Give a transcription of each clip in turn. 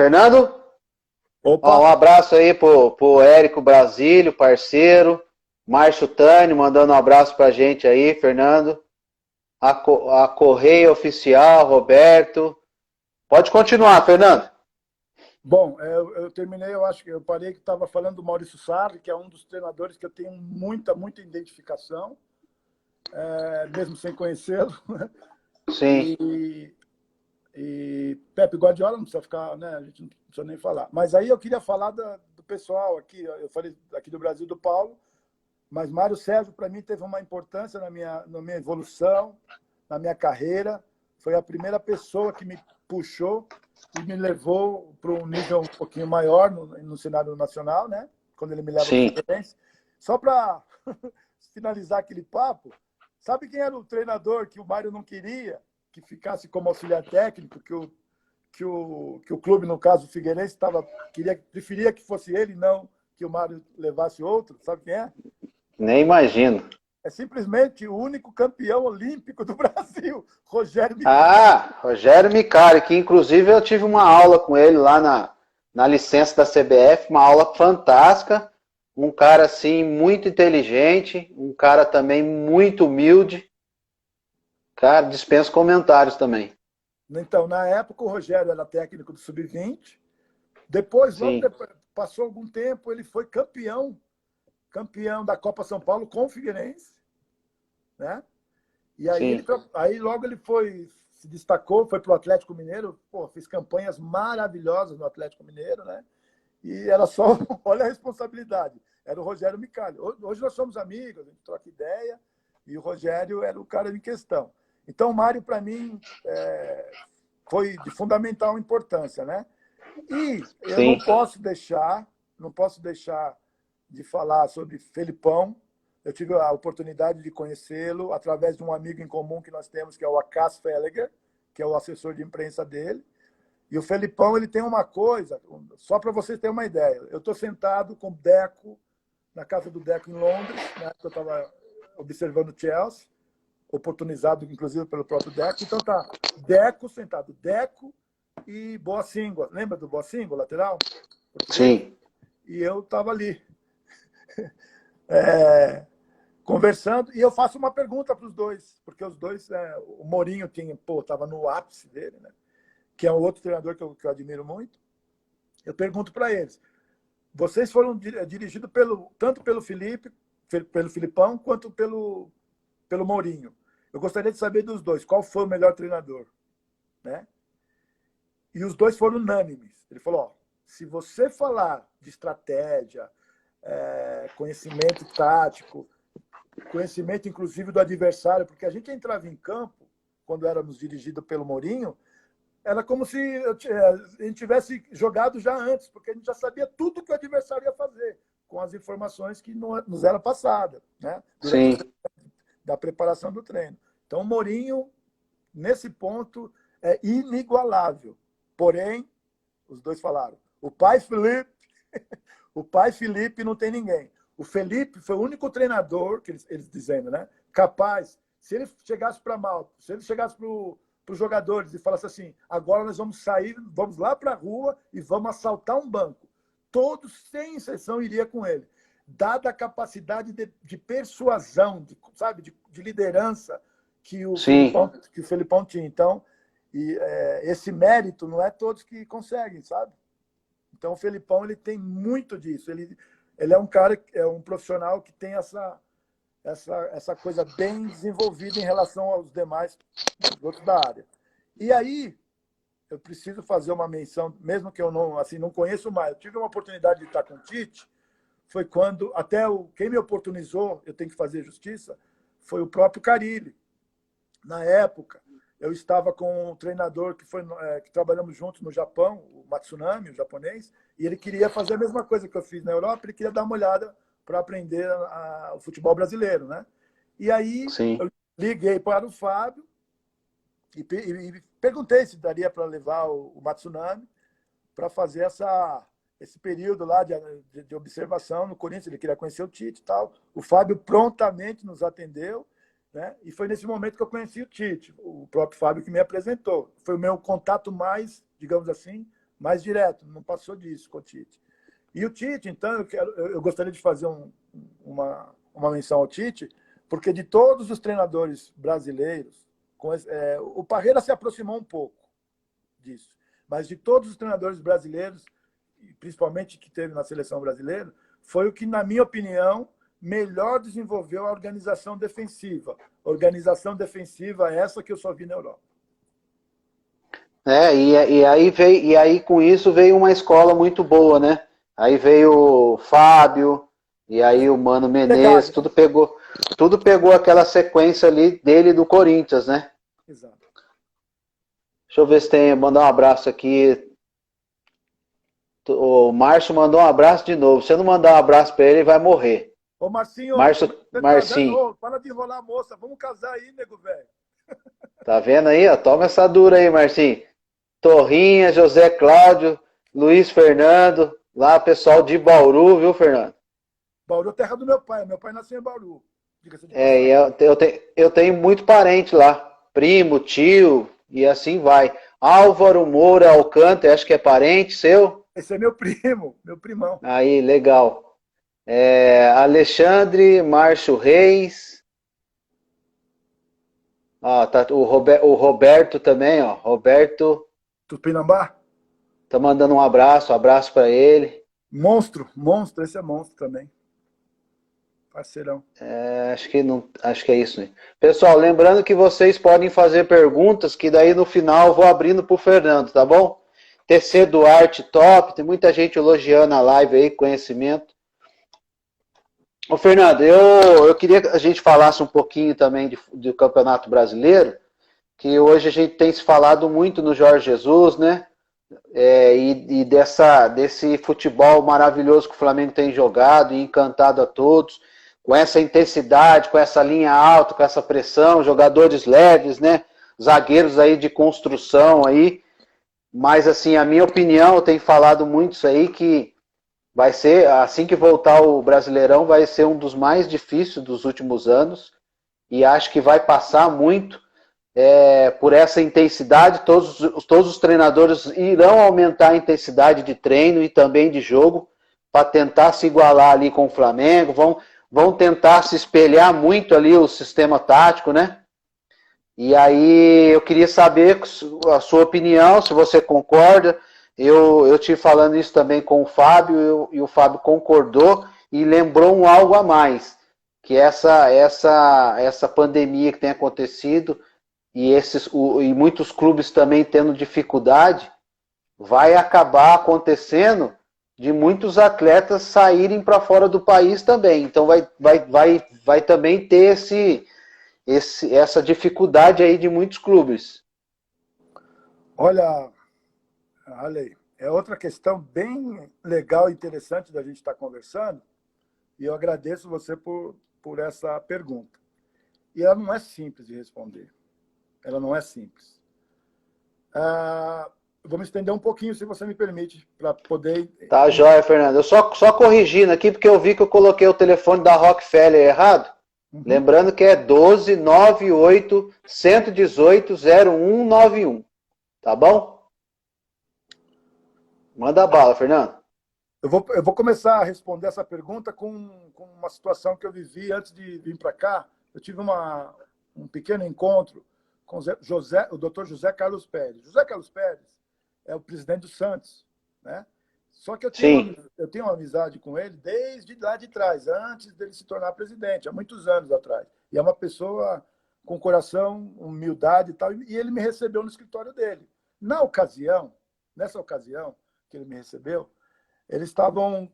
Fernando? Opa, Ó, um abraço aí pro Érico Brasílio, parceiro. Márcio Tani, mandando um abraço pra gente aí, Fernando. A Correia Oficial, Roberto. Pode continuar, Fernando. bom, eu terminei, eu acho que eu parei que estava falando do Maurício Sarri, que é um dos treinadores que eu tenho muita identificação, mesmo sem conhecê-lo. Sim, E Pepe Guardiola não precisa ficar, né? A gente não precisa nem falar. Mas aí eu queria falar do pessoal aqui, eu falei aqui do Brasil, do Paulo, mas Mário Sérgio, para mim, teve uma importância na minha evolução, na minha carreira. Foi a primeira pessoa que me puxou e me levou para um nível um pouquinho maior no cenário nacional, né? Quando ele me leva para o sim. Figueirense. Só para finalizar aquele papo, sabe quem era o treinador que o Mário não queria que ficasse como auxiliar técnico, que o clube, no caso o Figueirense, preferia que fosse ele, não que o Mário levasse outro? Sabe quem é? Nem imagino. É simplesmente o único campeão olímpico do Brasil, Rogério Micali. Ah, Rogério Micali, que inclusive eu tive uma aula com ele lá na licença da CBF, uma aula fantástica. Um cara assim muito inteligente, um cara também muito humilde. Cara, dispenso comentários também. Então, na época, o Rogério era técnico do Sub-20. Depois, logo Sim, depois, passou algum tempo, ele foi campeão da Copa São Paulo com o Figueirense, né? E sim. aí logo ele se destacou, foi para o Atlético Mineiro, pô, fez campanhas maravilhosas no Atlético Mineiro, né? E era só, olha a responsabilidade, era o Rogério Micali. Hoje nós somos amigos, a gente troca ideia, e o Rogério era o cara em questão. Então, o Mário, para mim, foi de fundamental importância, né? E eu Sim, não posso deixar de falar sobre Felipão. Eu tive a oportunidade de conhecê-lo através de um amigo em comum que nós temos, que é o Acas Felliger, que é o assessor de imprensa dele. E o Felipão, ele tem uma coisa, só para vocês terem uma ideia. Eu estou sentado com o Deco, na casa do Deco em Londres, né? Eu estava observando o Chelsea, oportunizado inclusive pelo próprio Deco. Então tá, Deco sentado, Deco e Boacíngua. Lembra do Boacíngua, lateral português? sim. E eu estava ali, é, conversando, e eu faço uma pergunta para os dois, porque os dois, o Mourinho estava no ápice dele, né? Que é um outro treinador que eu admiro muito. Eu pergunto para eles: vocês foram dirigidos tanto pelo Filipão, quanto pelo Mourinho. Eu gostaria de saber dos dois, qual foi o melhor treinador, né? E os dois foram unânimes. Ele falou: ó, se você falar de estratégia, conhecimento tático, conhecimento inclusive do adversário, porque a gente entrava em campo, quando éramos dirigidos pelo Mourinho, era como se a gente tivesse jogado já antes, porque a gente já sabia tudo que o adversário ia fazer, com as informações que nos era passada, né? Durante Sim. da preparação do treino. Então, o Mourinho, nesse ponto, é inigualável. Porém, os dois falaram, o pai Felipe não tem ninguém. O Felipe foi o único treinador, que eles dizendo, né? Capaz, se ele chegasse para Malta, se ele chegasse para os jogadores e falasse assim: agora nós vamos sair, vamos lá para a rua e vamos assaltar um banco. Todos, sem exceção, iriam com ele. Dada a capacidade de persuasão, sabe, de liderança Sim. que o Felipão tinha. Então, esse mérito não é todos que conseguem, sabe? Então, o Felipão, ele tem muito disso. Ele é um cara, é um profissional que tem essa coisa bem desenvolvida em relação aos demais outros da área. E aí, eu preciso fazer uma menção, mesmo que eu não conheço mais. Eu tive uma oportunidade de estar com o Tite, foi quando, quem me oportunizou, eu tenho que fazer justiça, foi o próprio Carille. Na época, eu estava com um treinador que trabalhamos juntos no Japão, o Matsunami, o japonês, e ele queria fazer a mesma coisa que eu fiz na Europa, ele queria dar uma olhada para aprender o futebol brasileiro, né? E aí Sim. eu liguei para o Fábio e perguntei se daria para levar o Matsunami para fazer esse período lá de observação no Corinthians. Ele queria conhecer o Tite e tal. O Fábio prontamente nos atendeu, né? E foi nesse momento que eu conheci o Tite, o próprio Fábio que me apresentou. Foi o meu contato mais, digamos assim, mais direto, não passou disso com o Tite. E o Tite, então, eu gostaria de fazer uma menção ao Tite, porque de todos os treinadores brasileiros, o Parreira se aproximou um pouco disso, mas de todos os treinadores brasileiros, principalmente que teve na seleção brasileira, foi o que, na minha opinião, melhor desenvolveu a organização defensiva. Organização defensiva essa que eu só vi na Europa. E aí com isso veio uma escola muito boa, né? Aí veio o Fábio, e aí o Mano Menezes, tudo pegou aquela sequência ali dele do Corinthians, né? Exato. Deixa eu ver se tem, mandar um abraço aqui. O Márcio mandou um abraço de novo. Se eu não mandar um abraço para ele vai morrer. Ô, Marcinho, Marcinho. para de enrolar a moça, vamos casar aí, nego velho. Tá vendo aí? Ó, toma essa dura aí, Marcinho. Torrinha, José Cláudio, Luiz Fernando, lá pessoal de Bauru, viu, Fernando? Bauru, terra do meu pai. Meu pai nasceu em Bauru. Eu tenho muito parente lá. Primo, tio, e assim vai. Álvaro Moura Alcântara, acho que é parente seu. Esse é meu primo, meu primão. Aí, legal. Alexandre Márcio Reis. Ó, tá, o Roberto também, ó. Roberto. Tupinambá? Tá mandando um abraço para ele. Monstro, esse é monstro também. Parceirão. Acho que é isso. Pessoal, lembrando que vocês podem fazer perguntas, que daí no final eu vou abrindo pro Fernando, tá bom? TC Duarte, top, tem muita gente elogiando a live aí, conhecimento. Ô Fernando, eu queria que a gente falasse um pouquinho também do Campeonato Brasileiro, que hoje a gente tem se falado muito no Jorge Jesus, né? E desse futebol maravilhoso que o Flamengo tem jogado e encantado a todos, com essa intensidade, com essa linha alta, com essa pressão, jogadores leves, né? Zagueiros aí de construção aí. Mas assim, a minha opinião, eu tenho falado muito isso aí, que vai ser, assim que voltar o Brasileirão, vai ser um dos mais difíceis dos últimos anos. E acho que vai passar muito por essa intensidade. Todos os treinadores irão aumentar a intensidade de treino e também de jogo para tentar se igualar ali com o Flamengo. Vão tentar se espelhar muito ali o sistema tático, né? E aí eu queria saber a sua opinião, se você concorda. Eu tive falando isso também com o Fábio e o Fábio concordou e lembrou algo a mais, que essa pandemia que tem acontecido e muitos clubes também tendo dificuldade, vai acabar acontecendo de muitos atletas saírem para fora do país também. Então vai também ter essa dificuldade aí de muitos clubes. Olha, Ale, é outra questão bem legal e interessante da gente estar conversando, e eu agradeço você por essa pergunta. E ela não é simples de responder. Ela não é simples. Vou me estender um pouquinho, se você me permite, para poder... Tá, joia, Fernando. Eu só corrigindo aqui, porque eu vi que eu coloquei o telefone da Rockefeller errado. Uhum. Lembrando que é 1298-118-0191. Tá bom? Manda bala, Fernando. Eu vou começar a responder essa pergunta com uma situação que eu vivi antes de vir para cá. Eu tive um pequeno encontro com o Dr. José Carlos Pérez. José Carlos Pérez é o presidente do Santos, né? Só que eu tenho uma amizade com ele desde lá de trás, antes dele se tornar presidente, há muitos anos atrás. E é uma pessoa com coração, humildade e tal, e ele me recebeu no escritório dele. Nessa ocasião que ele me recebeu, eles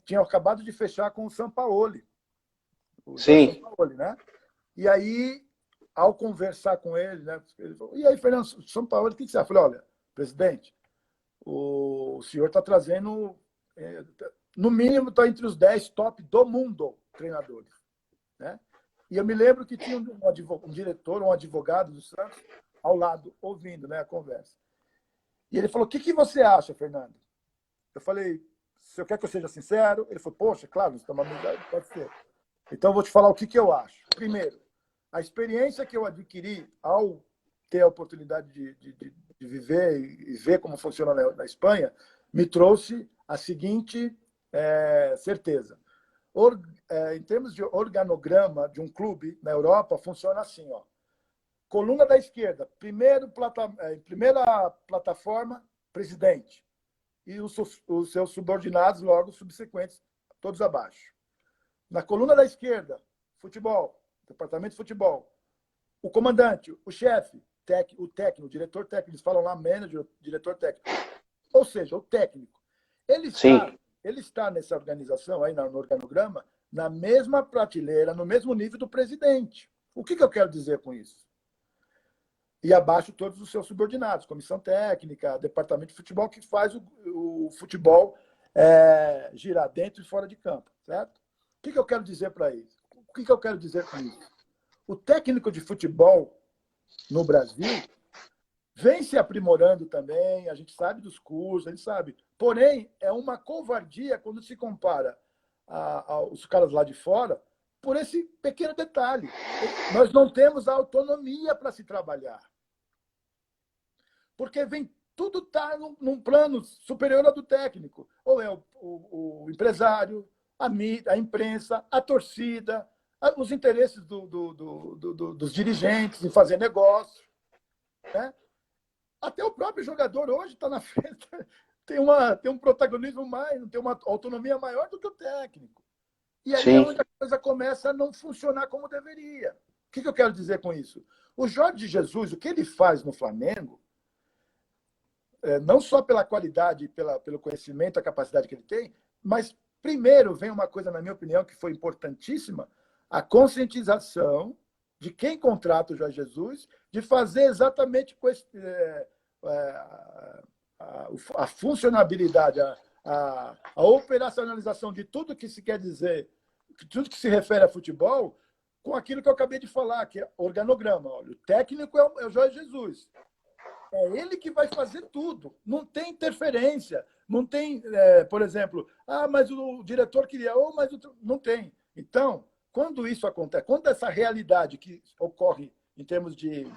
tinham acabado de fechar com o Sampaoli. Sim. Sampaoli, né? E aí, ao conversar com ele, né, ele falou, e aí, Fernando, Sampaoli, o que você acha? Eu falei, olha, presidente, o senhor está trazendo, no mínimo, está entre os 10 top do mundo treinadores. Né? E eu me lembro que tinha um diretor, um advogado do Santos, ao lado, ouvindo, né, a conversa. E ele falou, o que você acha, Fernando? Eu falei, o senhor quer que eu seja sincero? Ele falou, poxa, claro, nós estamos amigados, pode ser. Então, eu vou te falar o que eu acho. Primeiro, a experiência que eu adquiri ao ter a oportunidade de viver e ver como funciona na Espanha me trouxe a seguinte certeza. Em termos de organograma de um clube na Europa, funciona assim, ó. Coluna da esquerda, primeira plataforma, presidente. E os seus subordinados, logo subsequentes, todos abaixo. Na coluna da esquerda, futebol, departamento de futebol. O comandante, o chefe, o técnico, o diretor técnico, eles falam lá manager, diretor técnico. Ou seja, o técnico. Ele está nessa organização, aí no organograma, na mesma prateleira, no mesmo nível do presidente. O que eu quero dizer com isso? E abaixo todos os seus subordinados, comissão técnica, departamento de futebol, que faz o futebol girar dentro e fora de campo, certo? O que eu quero dizer para isso? O que eu quero dizer com isso? O técnico de futebol no Brasil vem se aprimorando também, a gente sabe dos cursos, a gente sabe. Porém, é uma covardia quando se compara aos caras lá de fora por esse pequeno detalhe. Nós não temos a autonomia para se trabalhar. Porque tudo está num plano superior ao do técnico. Ou é o empresário, a imprensa, a torcida, os interesses dos dirigentes em fazer negócio. Né? Até o próprio jogador hoje está na frente, tem um protagonismo mais, tem uma autonomia maior do que o técnico. E aí é onde a coisa começa a não funcionar como deveria. O que eu quero dizer com isso? O Jorge Jesus, o que ele faz no Flamengo, não só pela qualidade, pelo conhecimento, a capacidade que ele tem, mas primeiro vem uma coisa, na minha opinião, que foi importantíssima, a conscientização de quem contrata o Jorge Jesus, de fazer exatamente a funcionabilidade, a operacionalização de tudo que se quer dizer, tudo que se refere a futebol, com aquilo que eu acabei de falar, que é organograma. Olha, o técnico é o Jorge Jesus. É ele que vai fazer tudo. Não tem interferência. Não tem, por exemplo, mas o diretor queria, não tem. Então, quando isso acontece, quando essa realidade que ocorre em termos de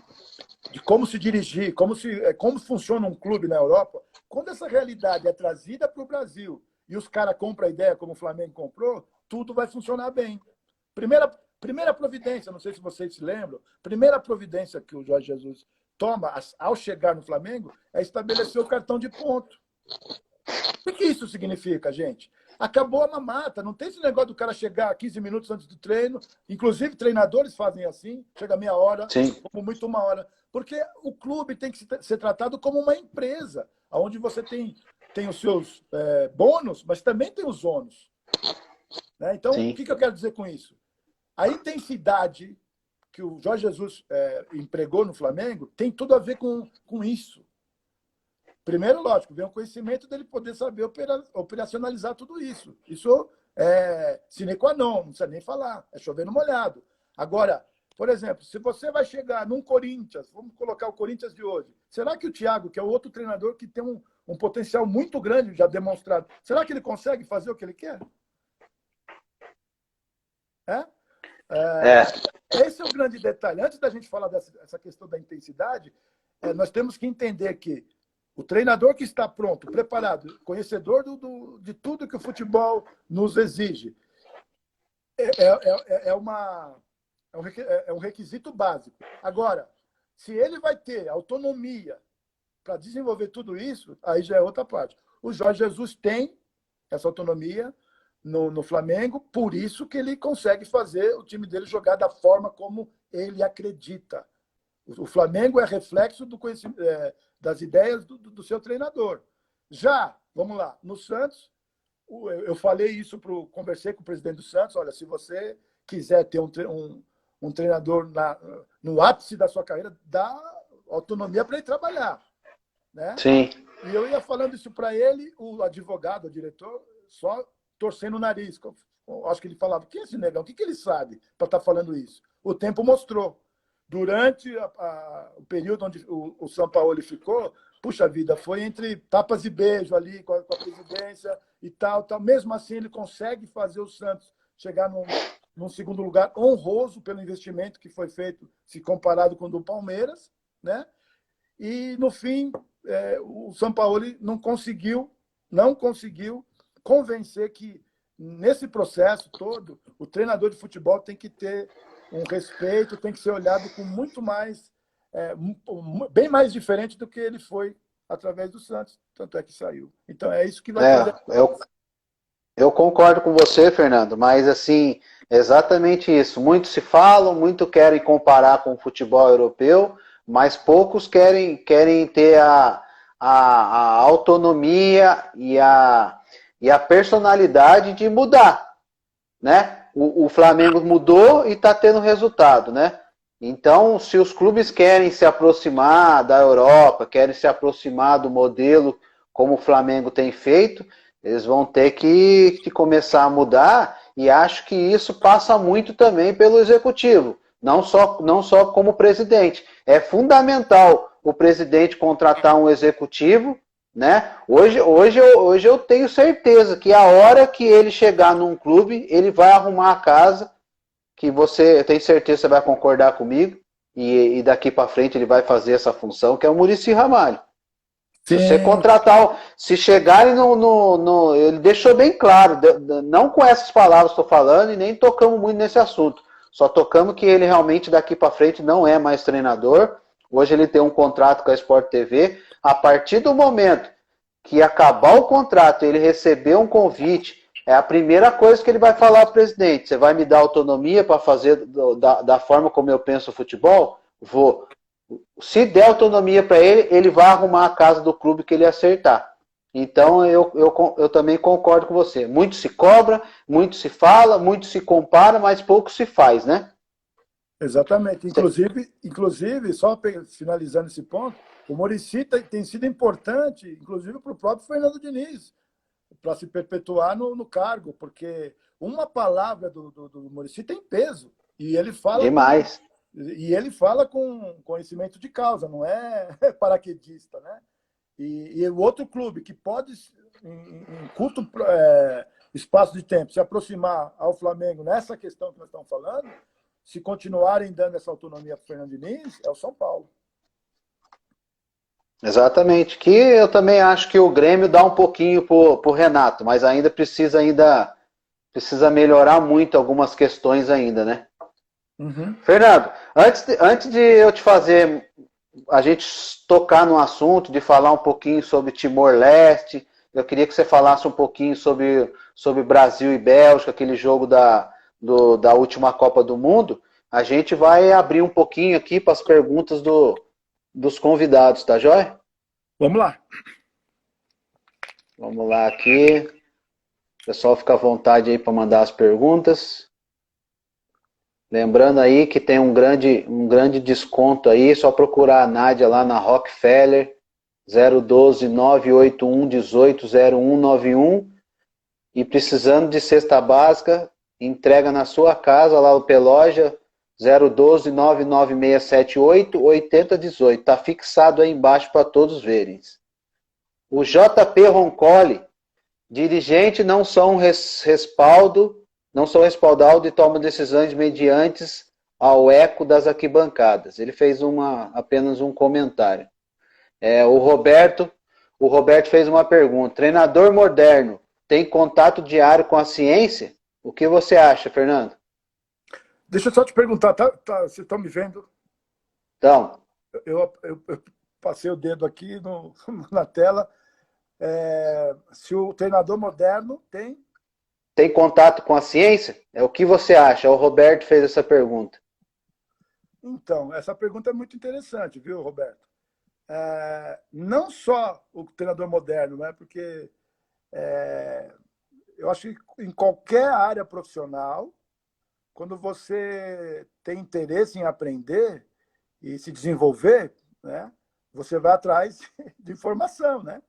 como se dirigir, como funciona um clube na Europa, quando essa realidade é trazida para o Brasil e os caras compram a ideia como o Flamengo comprou, tudo vai funcionar bem. Primeira providência, não sei se vocês se lembram, primeira providência que o Jorge Jesus toma ao chegar no Flamengo é estabelecer o cartão de ponto. O que isso significa, gente? Acabou a mamata, não tem esse negócio do cara chegar 15 minutos antes do treino, inclusive treinadores fazem assim, chega meia hora, como muito uma hora, porque o clube tem que ser tratado como uma empresa, onde você tem os seus bônus, mas também tem os ônus. Né? Então, o que eu quero dizer com isso? A intensidade que o Jorge Jesus empregou no Flamengo tem tudo a ver com isso. Primeiro, lógico, vem o conhecimento dele poder saber operacionalizar tudo isso. Isso é sine qua non, não precisa nem falar, é chover no molhado. Agora, por exemplo, se você vai chegar num Corinthians, vamos colocar o Corinthians de hoje, será que o Thiago, que é o outro treinador que tem um potencial muito grande já demonstrado, será que ele consegue fazer o que ele quer? Esse é o grande detalhe. Antes da gente falar dessa questão da intensidade, nós temos que entender que o treinador que está pronto, preparado, conhecedor de tudo que o futebol nos exige, é um requisito básico. Agora, se ele vai ter autonomia para desenvolver tudo isso, aí já é outra parte. O Jorge Jesus tem essa autonomia no Flamengo, por isso que ele consegue fazer o time dele jogar da forma como ele acredita. O Flamengo é reflexo das ideias do seu treinador. Já, vamos lá, no Santos, eu falei isso, conversei com o presidente do Santos, olha, se você quiser ter um treinador no ápice da sua carreira, dá autonomia para ele trabalhar. Né? Sim. E eu ia falando isso para ele, o advogado, o diretor, só torcendo o nariz. Eu acho que ele falava, quem é esse negão? O que ele sabe para estar falando isso? O tempo mostrou. Durante o período onde o São Paulo ficou, puxa vida, foi entre tapas e beijo ali com a presidência e tal. Mesmo assim, ele consegue fazer o Santos chegar num segundo lugar honroso pelo investimento que foi feito, se comparado com o do Palmeiras. Né? E, no fim, o São Paulo não conseguiu não conseguiu convencer que, nesse processo todo, o treinador de futebol tem que ter um respeito, tem que ser olhado com muito mais, bem mais diferente do que ele foi através do Santos, tanto é que saiu. Então é isso que vai fazer. Eu concordo com você, Fernando, mas assim, exatamente isso. Muitos se falam, muito querem comparar com o futebol europeu, mas poucos querem ter a autonomia e a personalidade de mudar, né? O Flamengo mudou e está tendo resultado, né? Então, se os clubes querem se aproximar da Europa, querem se aproximar do modelo como o Flamengo tem feito, eles vão ter que começar a mudar, e acho que isso passa muito também pelo executivo, não só como presidente. É fundamental o presidente contratar um executivo, né? Hoje eu tenho certeza que a hora que ele chegar num clube, ele vai arrumar a casa, que você, eu tenho certeza que você vai concordar comigo, e daqui para frente ele vai fazer essa função, que é o Muricy Ramalho. Se você Sim, contratar, se chegarem ele deixou bem claro, não com essas palavras estou falando e nem tocamos muito nesse assunto. Só tocamos que ele realmente daqui para frente não é mais treinador. Hoje ele tem um contrato com a Sport TV. A partir do momento que acabar o contrato, ele receber um convite, é a primeira coisa que ele vai falar ao presidente. Você vai me dar autonomia para fazer da forma como eu penso o futebol? Vou. Se der autonomia para ele, ele vai arrumar a casa do clube que ele acertar. Então, eu também concordo com você. Muito se cobra, muito se fala, muito se compara, mas pouco se faz, né? exatamente. Inclusive, só finalizando esse ponto, o Muricy tem sido importante, inclusive para o próprio Fernando Diniz, para se perpetuar no cargo, porque uma palavra do Muricy tem peso. E ele fala Demais. com conhecimento de causa, não é paraquedista, né? E o outro clube que pode, em curto espaço de tempo, se aproximar ao Flamengo nessa questão que nós estamos falando, se continuarem dando essa autonomia para o Fernando Diniz, é o São Paulo. Exatamente. Que eu também acho que o Grêmio dá um pouquinho pro Renato, mas precisa melhorar muito algumas questões ainda, né? Uhum. Fernando, antes de eu te fazer a gente tocar no assunto, de falar um pouquinho sobre Timor-Leste, eu queria que você falasse um pouquinho sobre Brasil e Bélgica, aquele jogo da última Copa do Mundo. A gente vai abrir um pouquinho aqui para as perguntas dos convidados, tá joia? Vamos lá. Vamos lá aqui. O pessoal fica à vontade aí para mandar as perguntas. Lembrando aí que tem um grande desconto aí, só procurar a Nádia lá na Rockefeller, 012 981 18 0191, e precisando de cesta básica, entrega na sua casa, lá no Peloja, 012 99678 8018. Tá fixado aí embaixo para todos verem. O JP Roncoli, dirigente não são não são respaldados e tomam decisões mediante ao eco das arquibancadas. Ele fez apenas um comentário. O Roberto fez uma pergunta. Treinador moderno tem contato diário com a ciência? O que você acha, Fernando? Deixa eu só te perguntar, vocês estão me vendo? Então, Eu passei o dedo aqui na tela. Se o treinador moderno tem contato com a ciência? É o que você acha? O Roberto fez essa pergunta. Então, essa pergunta é muito interessante, viu, Roberto? Não só o treinador moderno, né? Porque eu acho que em qualquer área profissional, quando você tem interesse em aprender e se desenvolver, né? Você vai atrás de informação, né?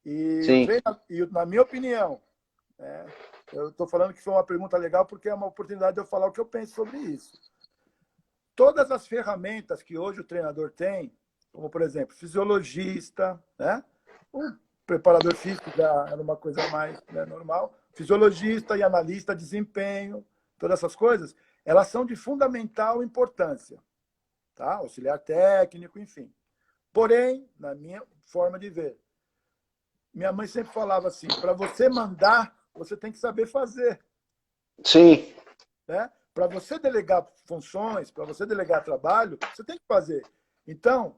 Sim. Na minha opinião, eu estou falando que foi uma pergunta legal porque é uma oportunidade de eu falar o que eu penso sobre isso. Todas as ferramentas que hoje o treinador tem, como, por exemplo, fisiologista, né? Um preparador físico já era uma coisa mais, né, normal, fisiologista e analista de desempenho, todas essas coisas, elas são de fundamental importância, tá? Auxiliar técnico, enfim. Porém, na minha forma de ver, minha mãe sempre falava assim, para você mandar, você tem que saber fazer. Sim. Né? Para você delegar funções, para você delegar trabalho, você tem que fazer. Então,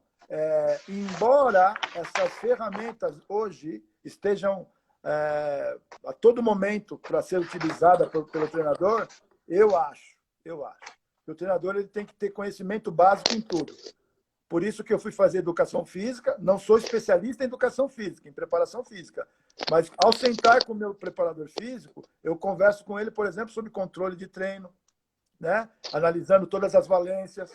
embora essas ferramentas hoje estejam a todo momento para ser utilizada pelo treinador, eu acho que o treinador ele tem que ter conhecimento básico em tudo. Por isso que eu fui fazer educação física, não sou especialista em educação física, em preparação física, mas ao sentar com o meu preparador físico, eu converso com ele, por exemplo, sobre controle de treino, né? Analisando todas as valências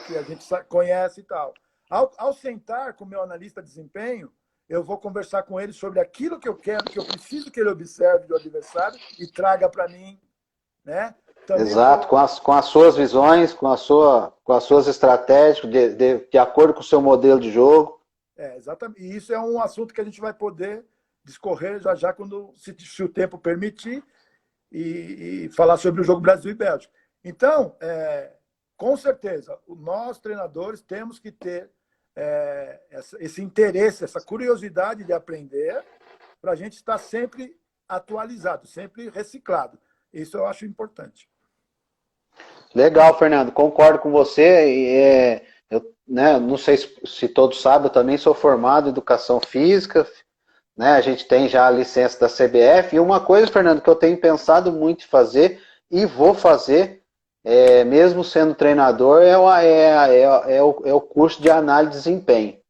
que a gente conhece e tal. Ao sentar com o meu analista de desempenho, eu vou conversar com ele sobre aquilo que eu quero, que eu preciso que ele observe do adversário e traga para mim, né? Também exato, com as suas visões, com as suas estratégias, de acordo com o seu modelo de jogo. Exatamente. E isso é um assunto que a gente vai poder discorrer já quando, se o tempo permitir, e falar sobre o jogo Brasil e Bélgica. Então, com certeza, nós, treinadores, temos que ter esse interesse, essa curiosidade de aprender, para a gente estar sempre atualizado, sempre reciclado. Isso eu acho importante. Legal, Fernando, concordo com você. Eu, né, não sei se todos sabem, eu também sou formado em educação física, né? A gente tem já a licença da CBF. E uma coisa, Fernando, que eu tenho pensado muito em fazer e vou fazer, mesmo sendo treinador, é o curso de análise de desempenho.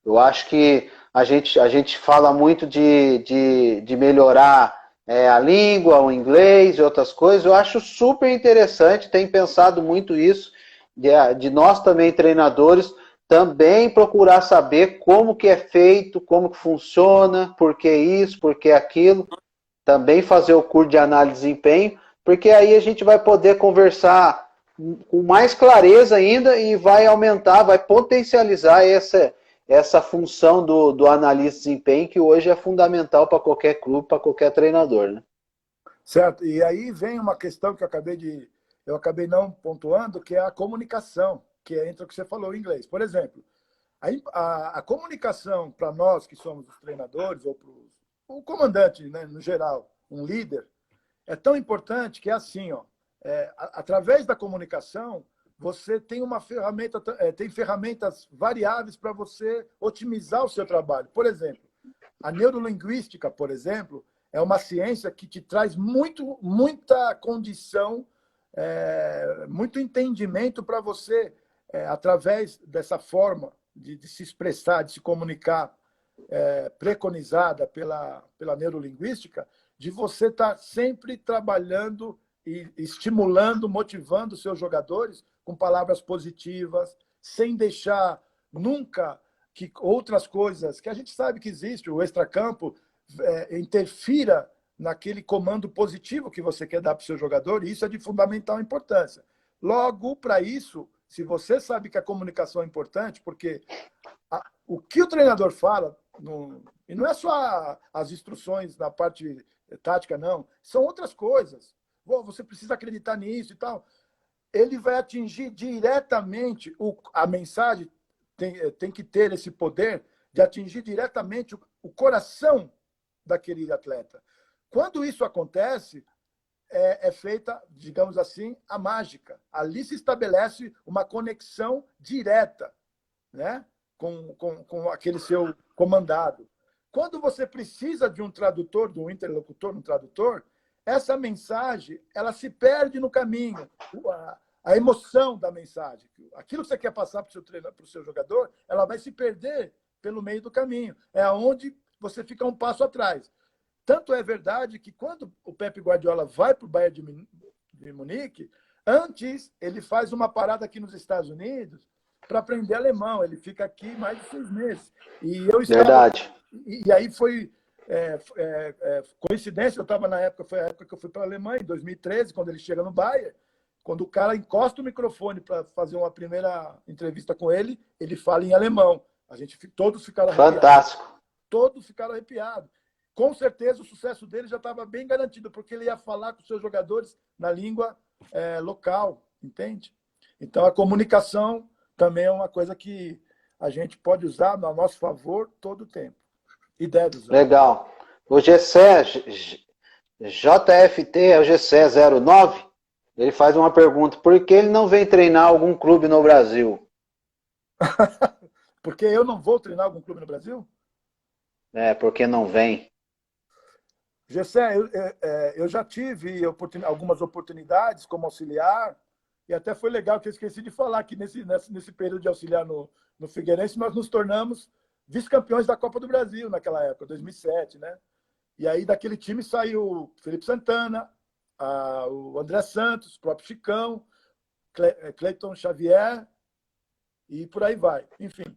Eu acho que a gente fala muito de melhorar a língua, o inglês e outras coisas. Eu acho super interessante, tenho pensado muito isso, de nós também, treinadores, também procurar saber como que é feito, como que funciona, por que isso, por que aquilo. Também fazer o curso de análise de desempenho, porque aí a gente vai poder conversar com mais clareza ainda e vai aumentar, vai potencializar essa função do analista de desempenho, que hoje é fundamental para qualquer clube, para qualquer treinador, né? Certo. E aí vem uma questão que eu acabei não pontuando, que é a comunicação, que entra o que você falou em inglês. Por exemplo, a comunicação para nós que somos os treinadores, ou para o comandante, né, no geral, um líder, é tão importante que é assim, ó, através da comunicação, você tem uma ferramenta, tem ferramentas variáveis para você otimizar o seu trabalho. Por exemplo, a neurolinguística, por exemplo, é uma ciência que te traz muita condição, muito entendimento para você, através dessa forma de se expressar, de se comunicar, preconizada pela neurolinguística, de você estar sempre trabalhando e estimulando, motivando os seus jogadores com palavras positivas, sem deixar nunca que outras coisas, que a gente sabe que existe, o extracampo, interfira naquele comando positivo que você quer dar para o seu jogador, e isso é de fundamental importância. Logo, para isso, se você sabe que a comunicação é importante, porque o que o treinador fala, e não é só as instruções na parte tática, não, são outras coisas. Você precisa acreditar nisso e tal. Ele vai atingir diretamente, a mensagem tem que ter esse poder de atingir diretamente o coração daquele atleta. Quando isso acontece, é feita, digamos assim, a mágica. Ali se estabelece uma conexão direta, né, com aquele seu comandado. Quando você precisa de um tradutor, de um interlocutor, um tradutor, essa mensagem ela se perde no caminho. A emoção da mensagem, aquilo que você quer passar para o seu jogador, ela vai se perder pelo meio do caminho. É onde você fica um passo atrás. Tanto é verdade que quando o Pep Guardiola vai para o Bayern de Munique, antes ele faz uma parada aqui nos Estados Unidos para aprender alemão. Ele fica aqui mais de 6 meses. E eu estava, verdade. E aí foi coincidência, eu estava na época, foi a época que eu fui para a Alemanha, em 2013, quando ele chega no Bayern. Quando o cara encosta o microfone para fazer uma primeira entrevista com ele, ele fala em alemão. Todos ficaram arrepiados. Fantástico. Todos ficaram arrepiados. Com certeza o sucesso dele já estava bem garantido, porque ele ia falar com os seus jogadores na língua local, entende? Então a comunicação também é uma coisa que a gente pode usar a nosso favor todo o tempo. Ideia do Zé. Legal. O Gessé, JFT é o Gessé 09. Ele faz uma pergunta: por que ele não vem treinar algum clube no Brasil? Porque eu não vou treinar algum clube no Brasil? É, porque não vem. Gessé, eu já tive algumas oportunidades como auxiliar, e até foi legal que eu esqueci de falar que nesse período de auxiliar no Figueirense, nós nos tornamos vice-campeões da Copa do Brasil naquela época, 2007, né? E aí daquele time saiu o Felipe Santana, o André Santos, o próprio Chicão, Cleiton Xavier e por aí vai. Enfim.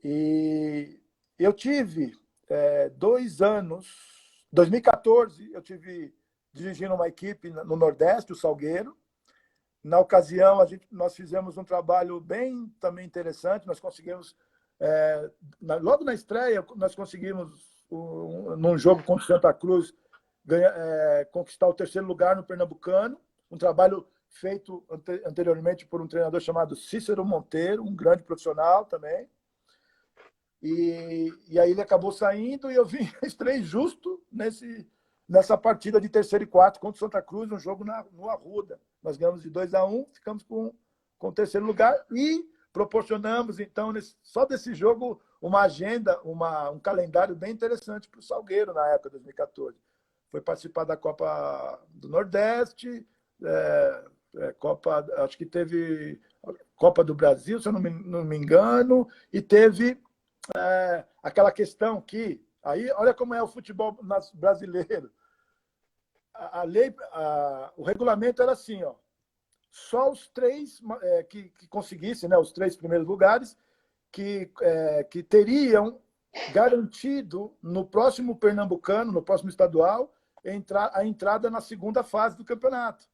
E eu tive 2 anos. 2014, eu tive dirigindo uma equipe no Nordeste, o Salgueiro. Na ocasião, nós fizemos um trabalho bem também interessante. Nós conseguimos, logo na estreia, nós conseguimos, num jogo contra o Santa Cruz, conquistar o 3º lugar no Pernambucano. Um trabalho feito anteriormente por um treinador chamado Cícero Monteiro, um grande profissional também. E aí ele acabou saindo e eu vim estrei justo nessa partida de 3º e 4º contra o Santa Cruz, um jogo no Arruda. Nós ganhamos de 2-1, ficamos com o 3º lugar e proporcionamos, então, só desse jogo, uma agenda, um calendário bem interessante para o Salgueiro na época, 2014. Foi participar da Copa do Nordeste, acho que teve Copa do Brasil, se eu não me engano, e teve aquela questão que, aí, olha como é o futebol brasileiro. O regulamento era assim, ó, só os 3 que conseguissem, né, os 3 primeiros lugares, que teriam garantido no próximo Pernambucano, no próximo estadual, a entrada na 2ª fase do campeonato.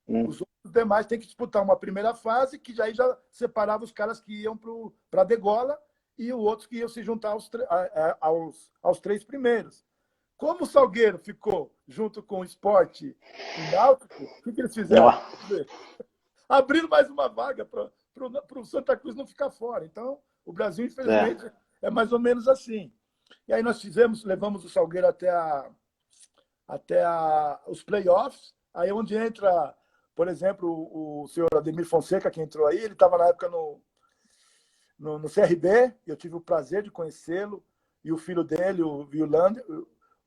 Os outros demais têm que disputar uma primeira fase, que já separava os caras que iam para a degola, e os outros que iam se juntar aos 3 primeiros. Como o Salgueiro ficou junto com o Sport e Náutico, o que eles fizeram? Abrindo mais uma vaga para o Santa Cruz não ficar fora. Então, o Brasil, infelizmente, é mais ou menos assim. E aí nós levamos o Salgueiro até os playoffs, aí onde entra, por exemplo, o senhor Ademir Fonseca, que entrou aí, ele estava na época no CRB, eu tive o prazer de conhecê-lo, e o filho dele, o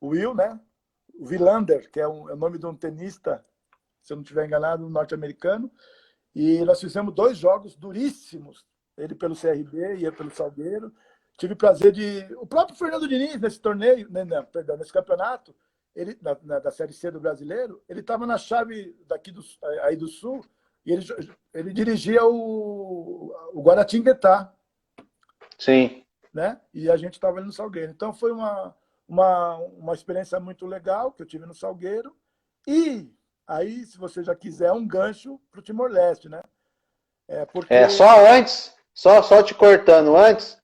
Will, né? O Wilander, que é o nome de um tenista, se eu não estiver enganado, norte-americano, e nós fizemos 2 jogos duríssimos, ele pelo CRB e eu pelo Salgueiro. Tive o prazer o próprio Fernando Diniz, nesse torneio, nesse campeonato, ele, da Série C do Brasileiro, ele estava na chave daqui aí do Sul, e ele dirigia o Guaratinguetá. Sim. Né? E a gente estava ali no Salgueiro. Então foi uma experiência muito legal que eu tive no Salgueiro. E aí, se você já quiser, um gancho para o Timor-Leste, né? Só antes, só te cortando antes,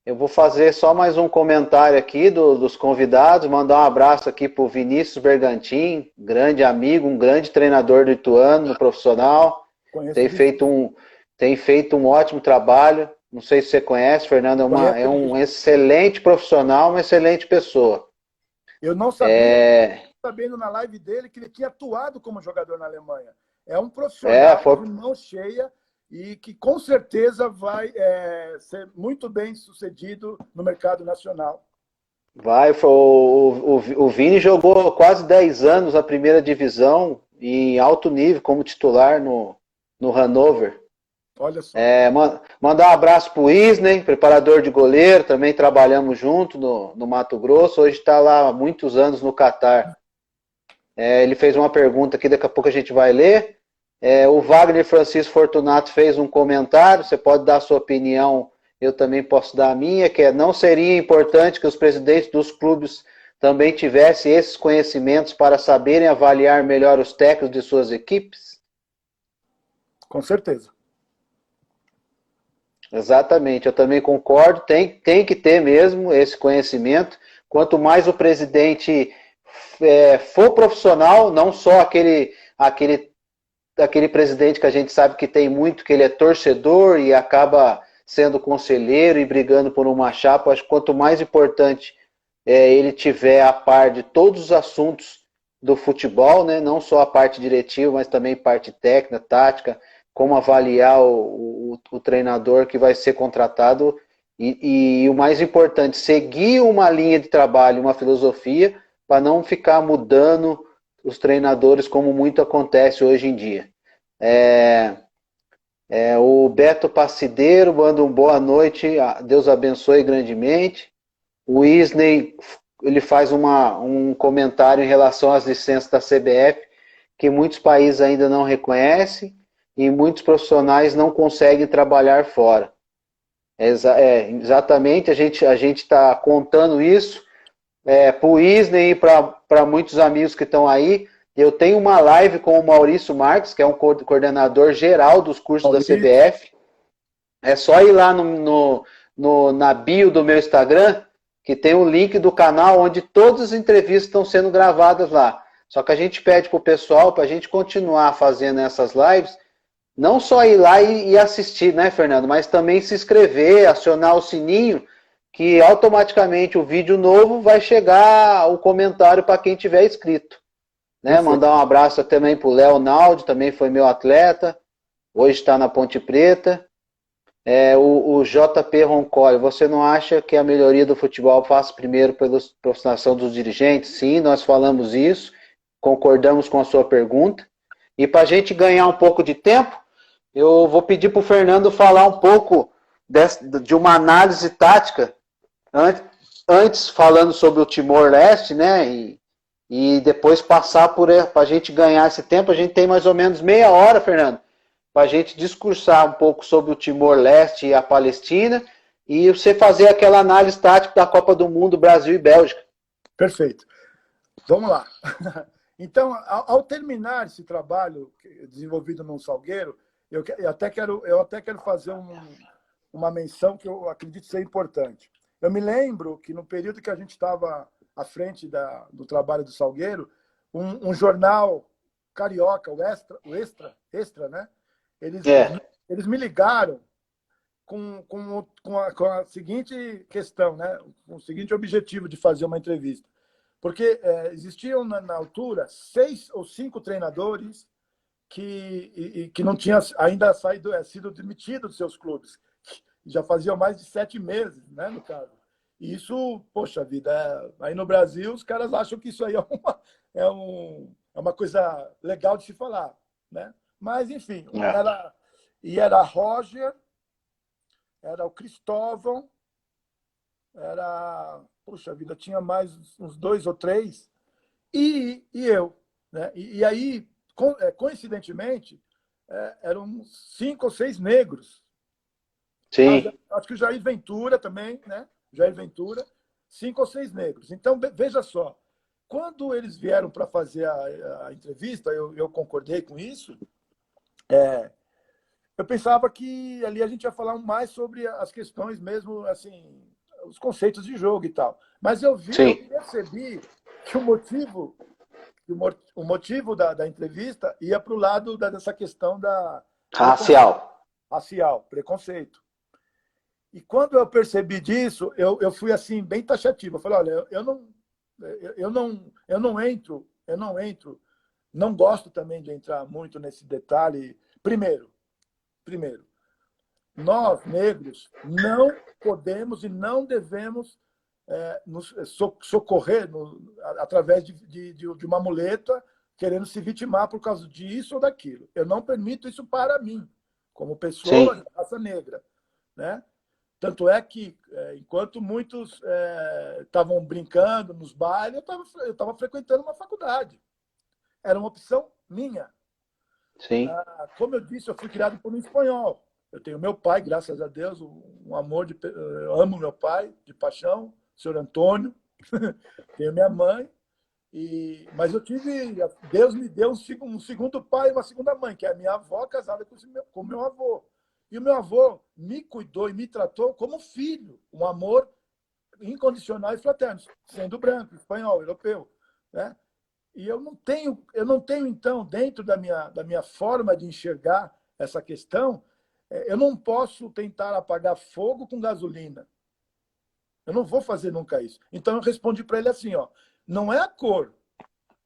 eu vou fazer só mais um comentário aqui dos convidados, mandar um abraço aqui para o Vinícius Bergantin, grande amigo, um grande treinador do Ituano, no profissional. Tem feito um ótimo trabalho. Não sei se você conhece, Fernando, é um excelente profissional, uma excelente pessoa. Eu não sabia, sabendo na live dele, que ele tinha atuado como jogador na Alemanha. É um profissional de mão cheia e que com certeza vai ser muito bem sucedido no mercado nacional. O Vini jogou quase 10 anos na primeira divisão, em alto nível, como titular no Hannover. Olha só. Mandar um abraço para o Isney, preparador de goleiro, também trabalhamos junto no Mato Grosso, hoje está lá há muitos anos no Catar. Ele fez uma pergunta aqui, daqui a pouco a gente vai ler. O Wagner Francisco Fortunato fez um comentário, você pode dar a sua opinião, eu também posso dar a minha, que não seria importante que os presidentes dos clubes também tivessem esses conhecimentos para saberem avaliar melhor os técnicos de suas equipes? Com certeza. Exatamente, eu também concordo, tem que ter mesmo esse conhecimento. Quanto mais o presidente for profissional, não só aquele presidente que a gente sabe que tem muito, que ele é torcedor e acaba sendo conselheiro e brigando por uma chapa. Acho que quanto mais importante ele tiver a par de todos os assuntos do futebol, né? Não só a parte diretiva, mas também parte técnica, tática, como avaliar o treinador que vai ser contratado e o mais importante, seguir uma linha de trabalho, uma filosofia, para não ficar mudando os treinadores como muito acontece hoje em dia. O Beto Passideiro manda um boa noite, Deus abençoe grandemente. O Isney, ele faz um comentário em relação às licenças da CBF, que muitos países ainda não reconhecem e muitos profissionais não conseguem trabalhar fora. Exatamente, a gente está contando isso para o Isney e para muitos amigos que estão aí. Eu tenho uma live com o Maurício Marques, que é um coordenador geral dos cursos da CBF. É só ir lá na bio do meu Instagram, que tem um link do canal onde todas as entrevistas estão sendo gravadas lá. Só que a gente pede para o pessoal, para a gente continuar fazendo essas lives, não só ir lá e assistir, né, Fernando? Mas também se inscrever, acionar o sininho, que automaticamente o vídeo novo vai chegar o comentário para quem tiver inscrito. Né? Mandar um abraço também para o Léo Naldi, também foi meu atleta, hoje está na Ponte Preta. O JP Roncoli, você não acha que a melhoria do futebol passa primeiro pela profissionalização dos dirigentes? Sim, nós falamos isso, concordamos com a sua pergunta. E para a gente ganhar um pouco de tempo, eu vou pedir para o Fernando falar um pouco de uma análise tática, antes falando sobre o Timor-Leste, né? E depois passar para a gente ganhar esse tempo. A gente tem mais ou menos meia hora, Fernando, para a gente discursar um pouco sobre o Timor-Leste e a Palestina, e você fazer aquela análise tática da Copa do Mundo, Brasil e Bélgica. Perfeito. Vamos lá. Então, ao terminar esse trabalho desenvolvido no Salgueiro, eu até quero fazer uma menção que eu acredito ser importante. Eu me lembro que no período que a gente estava à frente do trabalho do Salgueiro, um jornal carioca, o Extra, né? Eles me ligaram com a seguinte questão, né? Com o seguinte objetivo de fazer uma entrevista. Porque existiam, na altura, 6 ou 5 treinadores que não tinham ainda sido demitidos dos seus clubes. Já faziam mais de 7 meses, né, no caso. E isso, poxa vida, aí no Brasil os caras acham que isso aí é uma coisa legal de se falar, né? Mas, enfim, era Roger, era o Cristóvão, puxa vida, tinha mais uns 2 ou 3, e eu, né? E aí, coincidentemente, eram 5 ou 6 negros. Sim. Acho que o Jair Ventura também, né? Jair Ventura, 5 ou 6 negros. Então, veja só, quando eles vieram para fazer a entrevista, eu concordei com isso, eu pensava que ali a gente ia falar mais sobre as questões mesmo, assim, os conceitos de jogo e tal. Mas eu percebi que o motivo da entrevista ia para o lado dessa questão da racial, preconceito. E quando eu percebi disso, eu fui assim bem taxativo. Eu falei, olha, eu não entro, não gosto também de entrar muito nesse detalhe. Primeiro, nós negros não podemos e não devemos nos socorrer através de uma muleta, querendo se vitimar por causa disso ou daquilo. Eu não permito isso para mim, como pessoa de raça negra, né? Tanto é que, enquanto muitos estavam brincando nos bailes, eu estava frequentando uma faculdade. Era uma opção minha. Sim. Como eu disse, eu fui criado por um espanhol. Eu tenho meu pai, graças a Deus, um amor eu amo meu pai, de paixão, senhor Antônio. Tenho minha mãe. Mas Deus me deu um segundo pai e uma segunda mãe, que é a minha avó, casada com o meu avô. E o meu avô me cuidou e me tratou como filho, um amor incondicional e fraterno, sendo branco, espanhol, europeu, né? E eu não tenho então, dentro da minha forma de enxergar essa questão, Eu não posso tentar apagar fogo com gasolina. Eu não vou fazer nunca isso. Então eu respondi para ele assim, ó, não é a cor,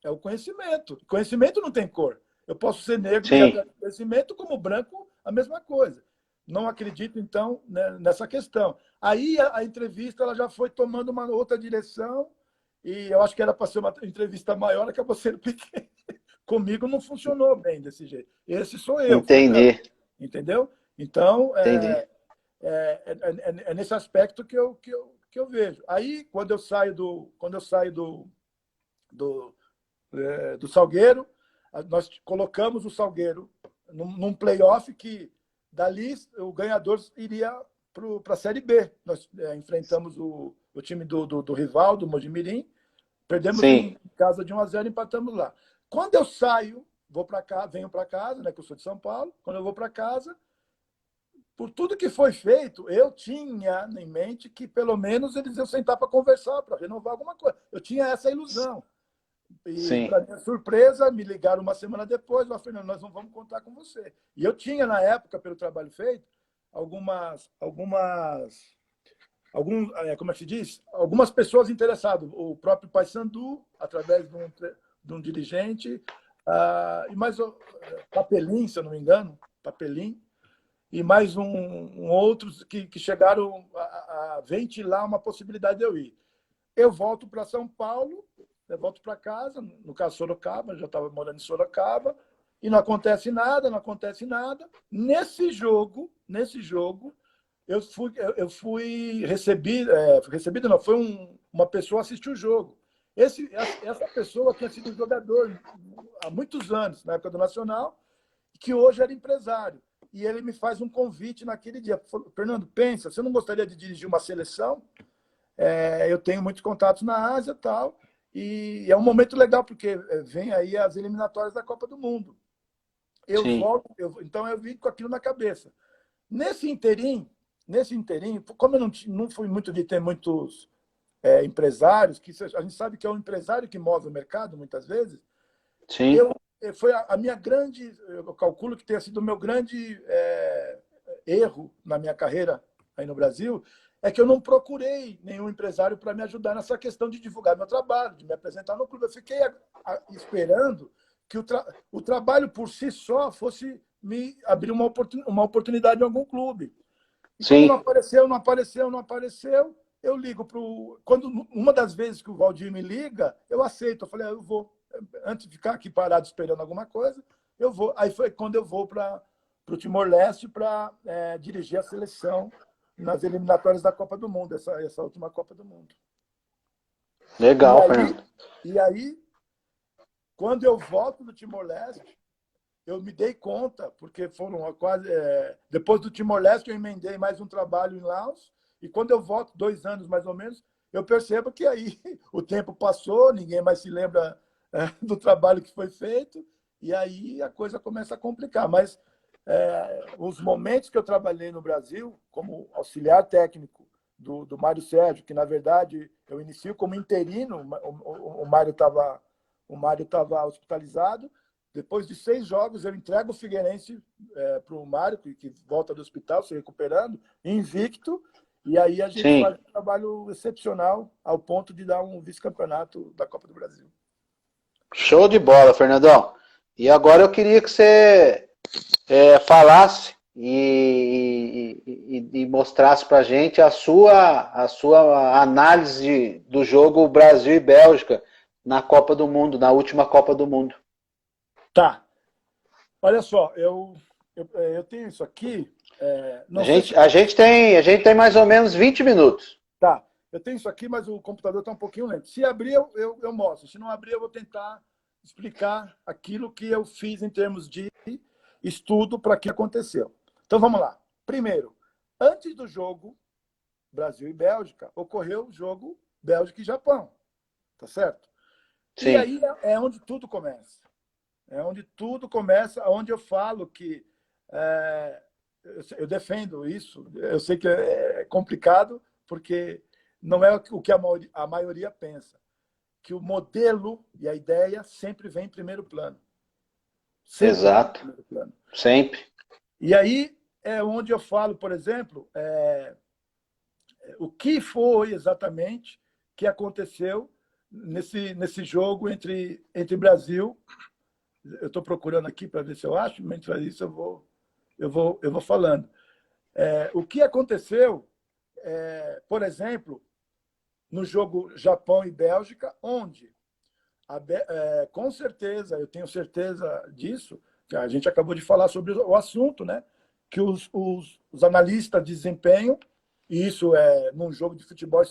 é o conhecimento. Conhecimento não tem cor. Eu posso ser negro e Sim, atrás do conhecimento, como branco, a mesma coisa. Não acredito, então, né, nessa questão. Aí a entrevista ela já foi tomando uma outra direção, e eu acho que era para ser uma entrevista maior, acabou sendo pequena. Comigo não funcionou bem desse jeito. Esse sou eu, Fernando. entendi, Entendeu? Então, entendi. é nesse aspecto que eu vejo. Aí, quando eu saio do Salgueiro, nós colocamos o Salgueiro num playoff que dali o ganhador iria para a Série B. Nós enfrentamos o time do rival, do Mojimirim, perdemos Sim, em casa de 1-0 e empatamos lá. Quando eu saio, vou para cá, venho para casa, né, que eu sou de São Paulo, quando eu vou para casa, por tudo que foi feito, eu tinha em mente que pelo menos eles iam sentar para conversar, para renovar alguma coisa. Eu tinha essa ilusão. E, sim, para minha surpresa, me ligaram uma semana depois, e Fernando, nós não vamos contar com você. E eu tinha, na época, pelo trabalho feito, como é que se diz? Algumas pessoas interessadas. O próprio Paysandu, através de um dirigente, e mais Papelim, se eu não me engano, Papelim, e mais outros que chegaram a ventilar uma possibilidade de eu ir. Eu volto para São Paulo, eu volto para casa, no caso Sorocaba, eu já estava morando em Sorocaba, e não acontece nada, não acontece nada. Nesse jogo, eu fui recebido não, foi uma pessoa assistir o jogo. Essa pessoa tinha sido jogador há muitos anos, na época do Nacional, que hoje era empresário. E ele me faz um convite naquele dia. Falou, Fernando, pensa, você não gostaria de dirigir uma seleção? Eu tenho muitos contatos na Ásia e tal, e é um momento legal, porque vem aí as eliminatórias da Copa do Mundo. Eu sim, volto, então eu vim com aquilo na cabeça. Nesse interim, como eu não fui muito de ter muitos empresários, que a gente sabe que é o empresário que move o mercado, muitas vezes, sim, eu, foi a minha grande, eu calculo que tenha sido o meu grande erro na minha carreira aí no Brasil, é que eu não procurei nenhum empresário para me ajudar nessa questão de divulgar meu trabalho, de me apresentar no clube. Eu fiquei esperando que o trabalho por si só fosse me abrir uma oportunidade em algum clube. E como não sim. apareceu, não apareceu, não apareceu, eu ligo para o. Quando uma das vezes que o Valdir me liga, eu aceito. Eu falei, eu vou. Antes de ficar aqui parado esperando alguma coisa, eu vou. Aí foi quando eu vou para o Timor-Leste para dirigir a seleção nas eliminatórias da Copa do Mundo, essa última Copa do Mundo. E Legal, aí, Fernando. e aí quando eu volto do Timor-Leste, eu me dei conta, porque foram quase. Depois do Timor-Leste, eu emendei mais um trabalho em Laos, e quando eu volto, 2 anos mais ou menos, eu percebo que aí o tempo passou, ninguém mais se lembra do trabalho que foi feito, e aí a coisa começa a complicar. Mas os momentos que eu trabalhei no Brasil, como auxiliar técnico do Mário Sérgio, que na verdade eu inicio como interino, o Mário estava hospitalizado. Depois de 6 jogos, eu entrego o Figueirense para o Mário, que volta do hospital, se recuperando, invicto. E aí a gente Sim. faz um trabalho excepcional ao ponto de dar um vice-campeonato da Copa do Brasil. Show de bola, Fernandão. E agora eu queria que você falasse e mostrasse para a gente a sua análise do jogo Brasil e Bélgica na Copa do Mundo, na última Copa do Mundo. Tá. Olha só, eu tenho isso aqui. A Não sei se. gente, a gente tem, a gente tem mais ou menos 20 minutos. Tá. Eu tenho isso aqui, mas o computador está um pouquinho lento. Se abrir, eu mostro. Se não abrir, eu vou tentar explicar aquilo que eu fiz em termos de estudo para que aconteceu. Então vamos lá. Primeiro, antes do jogo Brasil e Bélgica, ocorreu o jogo Bélgica e Japão. Tá certo? E Sim, aí é onde tudo começa. É onde tudo começa, onde eu falo que eu defendo isso. Eu sei que é complicado, porque não é o que a maioria pensa. Que o modelo e a ideia sempre vem em primeiro plano. Sempre vem em exato. primeiro plano. Sempre. E aí, é onde eu falo, por exemplo, o que foi exatamente que aconteceu nesse jogo entre Brasil. Eu estou procurando aqui para ver se eu acho, mas isso eu vou falando. O que aconteceu, por exemplo, no jogo Japão e Bélgica, onde, com certeza, eu tenho certeza disso, que a gente acabou de falar sobre o assunto, né? Que os analistas de desempenho, e isso num jogo de futebol,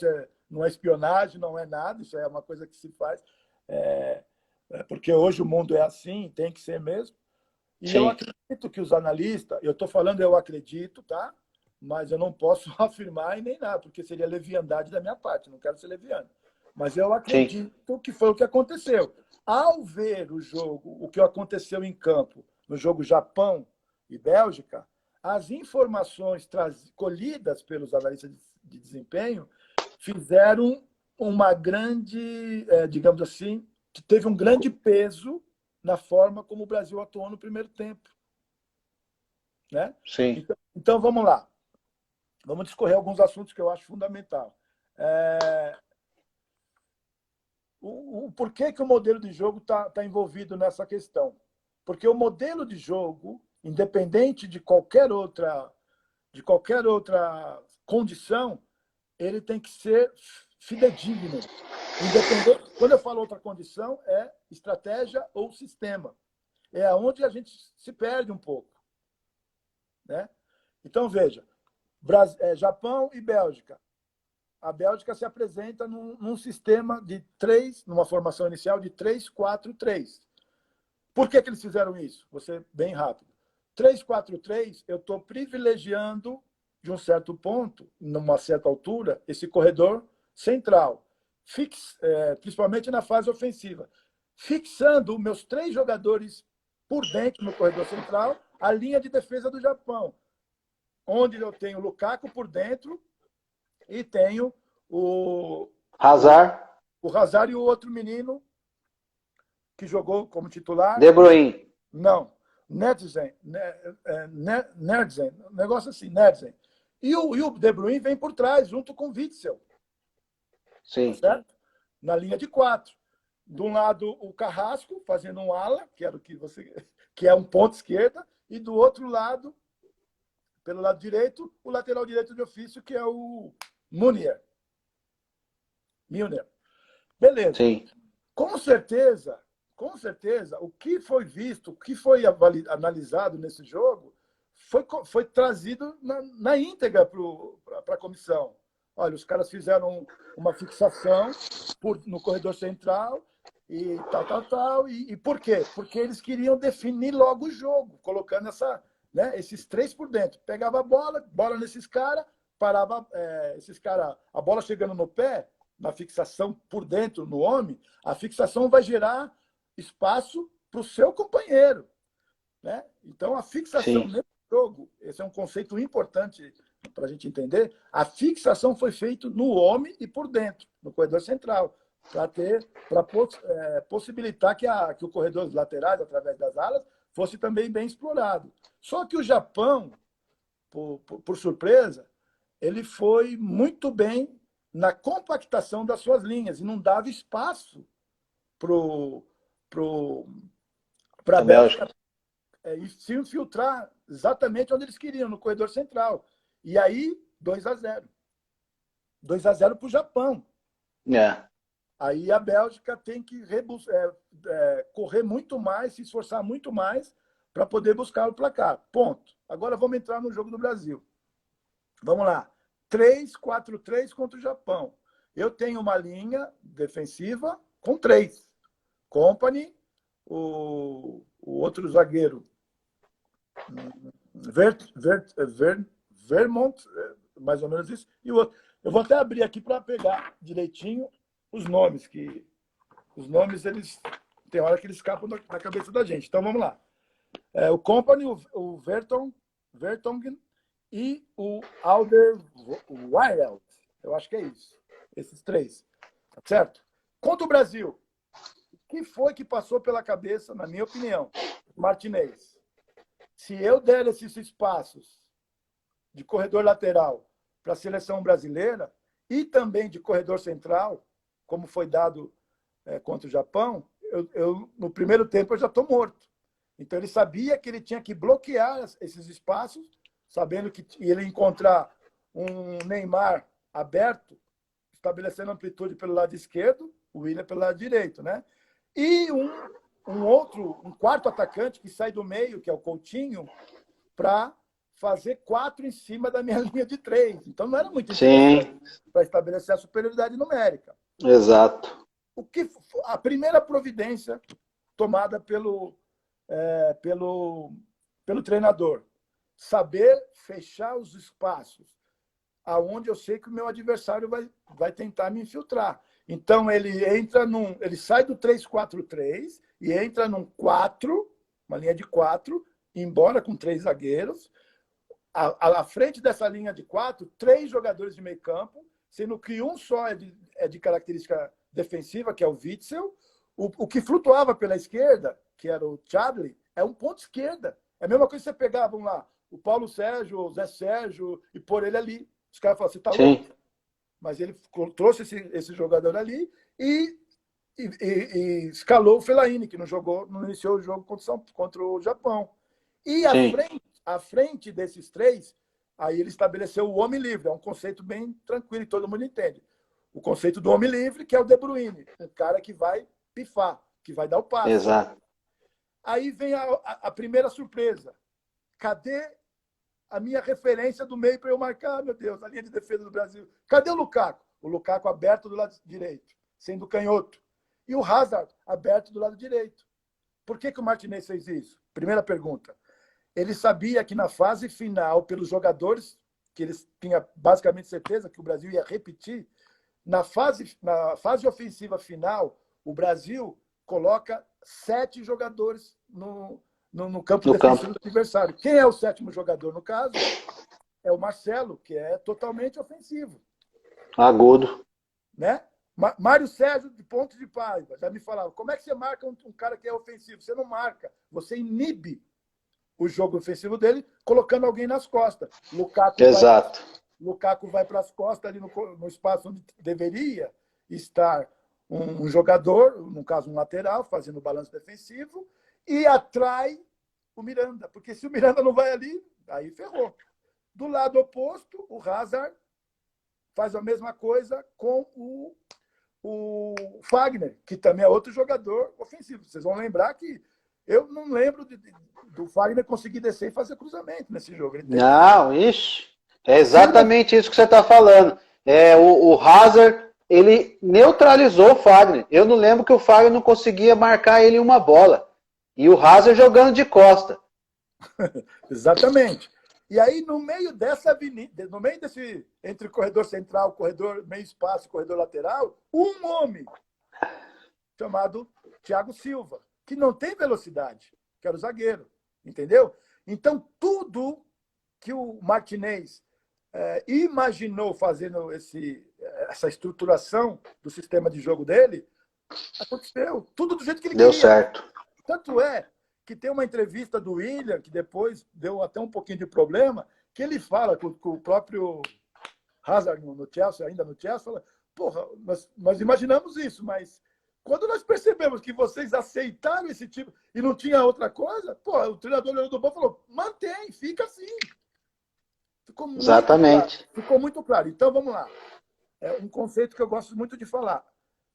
não é espionagem, não é nada, isso é uma coisa que se faz, porque hoje o mundo é assim, tem que ser mesmo. E eu acredito que os analistas, eu estou falando eu acredito, tá? Mas eu não posso afirmar e nem nada, porque seria leviandade da minha parte, não quero ser leviano. Mas eu acredito que foi o que aconteceu. Ao ver o jogo, o que aconteceu em campo, no jogo Japão e Bélgica, as informações colhidas pelos analistas de desempenho fizeram uma grande, digamos assim, teve um grande peso na forma como o Brasil atuou no primeiro tempo. Né? Sim. Então, vamos lá. Vamos discorrer alguns assuntos que eu acho fundamental. Por que o modelo de jogo está envolvido nessa questão? Porque o modelo de jogo, independente de qualquer outra condição, ele tem que ser fidedigno. Independente, quando eu falo outra condição, é estratégia ou sistema. É onde a gente se perde um pouco. Né? Então, veja, Japão e Bélgica. A Bélgica se apresenta num sistema de 3, numa formação inicial de 3-4-3. Por que eles fizeram isso? Vou ser bem rápido. 3-4-3, eu estou privilegiando, de um certo ponto, numa certa altura, esse corredor central, principalmente na fase ofensiva, fixando meus 3 jogadores por dentro no corredor central, a linha de defesa do Japão, onde eu tenho o Lukaku por dentro e tenho o Hazard e o outro menino que jogou como titular. De Bruyne. Não. Nertzen, negócio assim, Nertzen. E o De Bruyne vem por trás, junto com o Witzel. Sim. Tá certo? Na linha de 4. De um lado, o Carrasco, fazendo um ala, que é um ponto esquerda, e do outro lado, pelo lado direito, o lateral direito de ofício, que é o Milner. Beleza. Sim. Com certeza, o que foi visto, o que foi analisado nesse jogo, foi trazido na íntegra para a comissão. Olha, os caras fizeram uma fixação no corredor central e tal. E por quê? Porque eles queriam definir logo o jogo, colocando esses 3 por dentro. Pegava a bola nesses caras, parava esses caras, a bola chegando no pé, na fixação por dentro no homem, a fixação vai gerar espaço para o seu companheiro. Né? Então, a fixação nesse jogo, esse é um conceito importante para a gente entender, a fixação foi feita no homem e por dentro, no corredor central, para possibilitar que o corredor laterais, através das alas, fosse também bem explorado. Só que o Japão, por surpresa, ele foi muito bem na compactação das suas linhas e não dava espaço para a Bélgica se infiltrar exatamente onde eles queriam, no corredor central. E aí, 2-0. 2-0 para o Japão. Aí a Bélgica tem que correr muito mais, se esforçar muito mais para poder buscar o placar. Ponto. Agora vamos entrar no jogo do Brasil. Vamos lá. 3-4-3 contra o Japão. Eu tenho uma linha defensiva com 3. Company, o outro zagueiro, Vermont, mais ou menos isso, e o outro. Eu vou até abrir aqui para pegar direitinho os nomes, eles tem hora que eles escapam da cabeça da gente. Então, vamos lá. O Company, o Vertonghen e o Alderweireld. Eu acho que é isso. Esses 3. Tá certo? Contra o Brasil, o que foi que passou pela cabeça, na minha opinião, Martinez? Se eu der esses espaços de corredor lateral para a seleção brasileira e também de corredor central, como foi dado contra o Japão, no primeiro tempo eu já estou morto. Então ele sabia que ele tinha que bloquear esses espaços, sabendo que ele ia encontrar um Neymar aberto, estabelecendo amplitude pelo lado esquerdo, o William pelo lado direito, né? E um quarto atacante que sai do meio, que é o Coutinho, para fazer 4 em cima da minha linha de 3. Então não era muito interessante para estabelecer a superioridade numérica. Exato. A primeira providência tomada pelo treinador, saber fechar os espaços aonde eu sei que o meu adversário vai tentar me infiltrar. Então ele sai do 3-4-3 e entra num 4, uma linha de 4, embora com 3 zagueiros. À frente dessa linha de 4, 3 jogadores de meio campo, sendo que um só é de característica defensiva, que é o Witzel. O que flutuava pela esquerda, que era o Charlie, é um ponto esquerda. É a mesma coisa que você pegava, vamos lá, o Paulo Sérgio, o Zé Sérgio, e pôr ele ali. Os caras falam, você tá louco? Mas ele trouxe esse jogador ali e escalou o Fellaini, que não iniciou o jogo contra o Japão. E à frente desses 3, aí ele estabeleceu o homem livre. É um conceito bem tranquilo e todo mundo entende. O conceito do homem livre, que é o De Bruyne, um cara que vai pifar, que vai dar o passe. Exato. Aí vem a primeira surpresa. Cadê a minha referência do meio para eu marcar, meu Deus, a linha de defesa do Brasil? Cadê o Lukaku? O Lukaku aberto do lado direito, sendo canhoto. E o Hazard aberto do lado direito. Por que o Martinez fez isso? Primeira pergunta. Ele sabia que na fase final, pelos jogadores, que eles tinham basicamente certeza que o Brasil ia repetir, na fase ofensiva final, o Brasil coloca 7 jogadores no campo defensivo do adversário. Quem é o 7º jogador, no caso? É o Marcelo, que é totalmente ofensivo. Agudo. Né? Mário Sérgio, de Ponte de Paiva, já me falava, como é que você marca um cara que é ofensivo? Você não marca, você inibe o jogo ofensivo dele, colocando alguém nas costas. Lukaku vai para as costas, ali no espaço onde deveria estar um jogador, no caso um lateral, fazendo o balanço defensivo, e atrai o Miranda. Porque se o Miranda não vai ali, aí ferrou. Do lado oposto, o Hazard faz a mesma coisa com o Fagner, que também é outro jogador ofensivo. Vocês vão lembrar que eu não lembro do Fagner conseguir descer e fazer cruzamento nesse jogo. Não, ixi. É exatamente isso que você está falando. O Hazard, ele neutralizou o Fagner. Eu não lembro que o Fagner não conseguia marcar ele em uma bola. E o Hazard jogando de costa. Exatamente. E aí, no meio dessa avenida, no meio desse, entre corredor central, corredor meio espaço, corredor lateral, um homem chamado Thiago Silva, que não tem velocidade, que era o zagueiro. Entendeu? Então, tudo que o Martinez imaginou fazendo essa estruturação do sistema de jogo dele, aconteceu. Tudo do jeito que ele queria. Deu certo. Tanto é que tem uma entrevista do William, que depois deu até um pouquinho de problema, que ele fala com o próprio Hazard no Chelsea, ainda no Chelsea, fala, porra, nós imaginamos isso, mas quando nós percebemos que vocês aceitaram esse tipo e não tinha outra coisa, porra, o treinador olhou do banco e falou, mantém, fica assim. Ficou muito claro. Então, vamos lá. É um conceito que eu gosto muito de falar.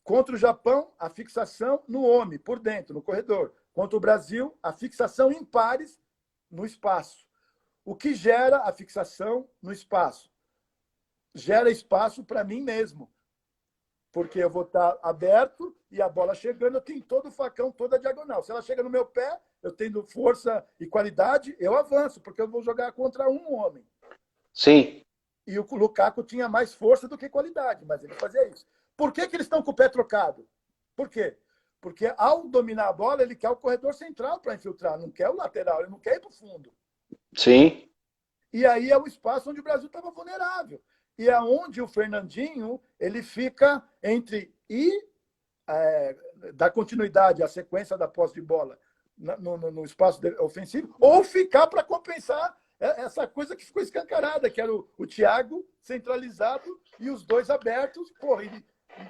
Contra o Japão, a fixação no homem, por dentro, no corredor. Contra o Brasil, a fixação em pares no espaço. O que gera a fixação no espaço? Gera espaço para mim mesmo. Porque eu vou estar aberto e a bola chegando, eu tenho todo o facão, toda a diagonal. Se ela chega no meu pé, eu tendo força e qualidade, eu avanço, porque eu vou jogar contra um homem. Sim. E o Lukaku tinha mais força do que qualidade, mas ele fazia isso. Por que eles estão com o pé trocado? Por quê? Porque ao dominar a bola, ele quer o corredor central para infiltrar, não quer o lateral, ele não quer ir para o fundo. Sim. E aí é o espaço onde o Brasil estava vulnerável. E é onde o Fernandinho ele fica entre dar continuidade à sequência da posse de bola no espaço ofensivo, ou ficar para compensar essa coisa que ficou escancarada, que era o Thiago centralizado e os dois abertos. Porra,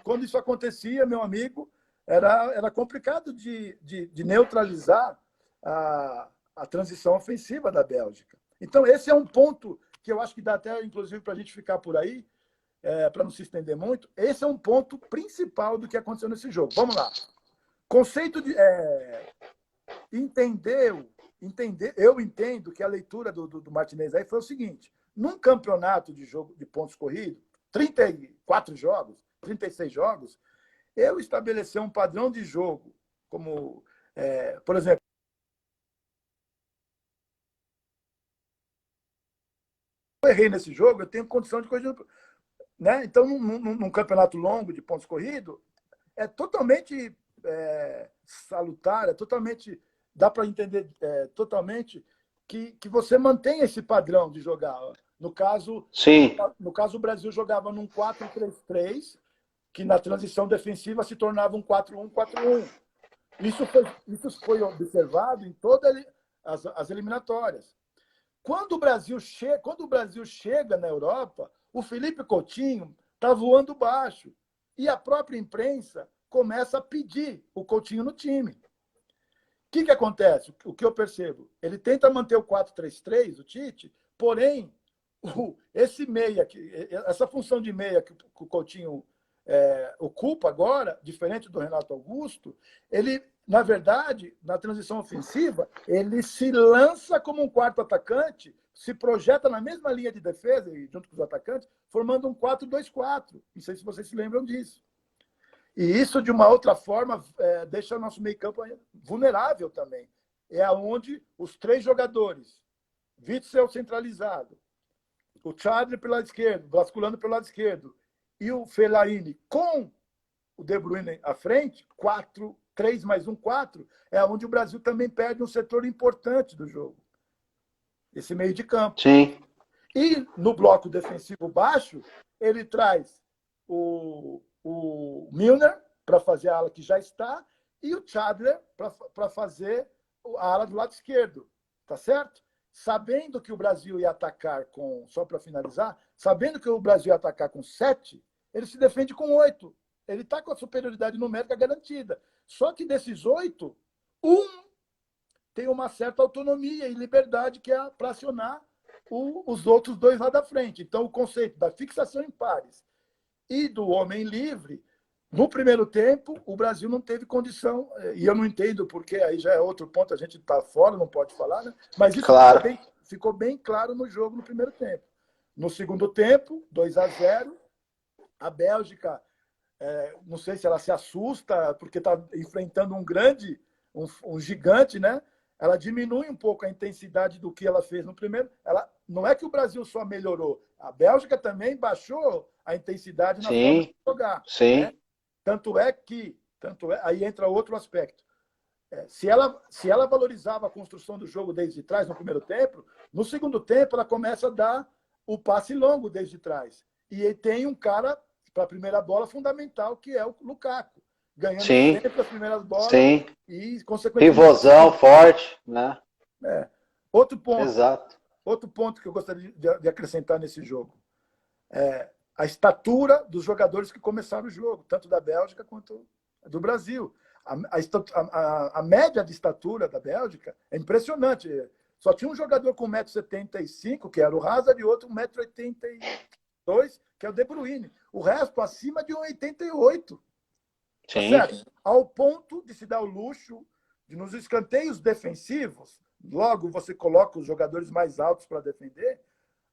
quando isso acontecia, meu amigo, era complicado de neutralizar a transição ofensiva da Bélgica. Então, esse é um ponto que eu acho que dá até, inclusive, para a gente ficar por aí, para não se estender muito. Esse é um ponto principal do que aconteceu nesse jogo. Vamos lá. Conceito de entender, eu entendo que a leitura do Martinez aí foi o seguinte: num campeonato de jogo de pontos corridos, 34 jogos, 36 jogos, eu estabelecer um padrão de jogo, como, por exemplo, eu errei nesse jogo, eu tenho condição de corrigir. Né? Então, num campeonato longo de pontos corridos, é totalmente salutar, é totalmente. Dá para entender totalmente que você mantém esse padrão de jogar. No caso, Sim. no caso, o Brasil jogava num 4-3-3, que na transição defensiva se tornava um 4-1-4-1. Isso foi observado em todas as eliminatórias. Quando o Brasil chega na Europa, o Felipe Coutinho está voando baixo. E a própria imprensa começa a pedir o Coutinho no time. O que acontece? O que eu percebo? Ele tenta manter o 4-3-3, o Tite, porém, esse meia, essa função de meia que o Coutinho ocupa agora, diferente do Renato Augusto, ele, na verdade, na transição ofensiva, ele se lança como um quarto atacante, se projeta na mesma linha de defesa, junto com os atacantes, formando um 4-2-4. Não sei se vocês se lembram disso. E isso, de uma outra forma, deixa o nosso meio-campo vulnerável também. É onde os três jogadores, Witzel centralizado, o Chadli pelo lado esquerdo, basculando pelo lado esquerdo, e o Fellaini com o De Bruyne à frente, 3 mais 1, 4, é onde o Brasil também perde um setor importante do jogo. Esse meio de campo. Sim. E no bloco defensivo baixo, ele traz o Milner para fazer a ala que já está e o Chadler para fazer a ala do lado esquerdo. Tá certo? Sabendo que o Brasil ia atacar com, só para finalizar, sabendo que o Brasil ia atacar com 7, ele se defende com 8. Ele está com a superioridade numérica garantida. Só que desses 8, um tem uma certa autonomia e liberdade que é para acionar os outros 2 lá da frente. Então, o conceito da fixação em pares e do homem livre, no primeiro tempo, o Brasil não teve condição, e eu não entendo porque, aí já é outro ponto, a gente está fora, não pode falar, né? Mas isso claro. ficou bem claro no jogo no primeiro tempo. No segundo tempo, 2-0, a Bélgica, não sei se ela se assusta, porque está enfrentando um gigante, né? Ela diminui um pouco a intensidade do que ela fez no primeiro. Não é que o Brasil só melhorou, a Bélgica também baixou a intensidade na forma de jogar. Sim. Né? Tanto é, aí entra outro aspecto. Se ela valorizava a construção do jogo desde trás no primeiro tempo, no segundo tempo ela começa a dar o passe longo desde trás. E tem um cara para a primeira bola fundamental, que é o Lukaku. Ganhando sempre as primeiras bolas. Sim. E, consequentemente... Pivôzão forte, né? Outro ponto. Exato. Outro ponto que eu gostaria de acrescentar nesse jogo. A estatura dos jogadores que começaram o jogo, tanto da Bélgica quanto do Brasil. A média de estatura da Bélgica é impressionante. Só tinha um jogador com 1,75 m, que era o Hazard, e outro 1,82 m, que é o De Bruyne. O resto acima de 1,88 m. Tá certo? Ao ponto de se dar o luxo de, nos escanteios defensivos, logo você coloca os jogadores mais altos para defender,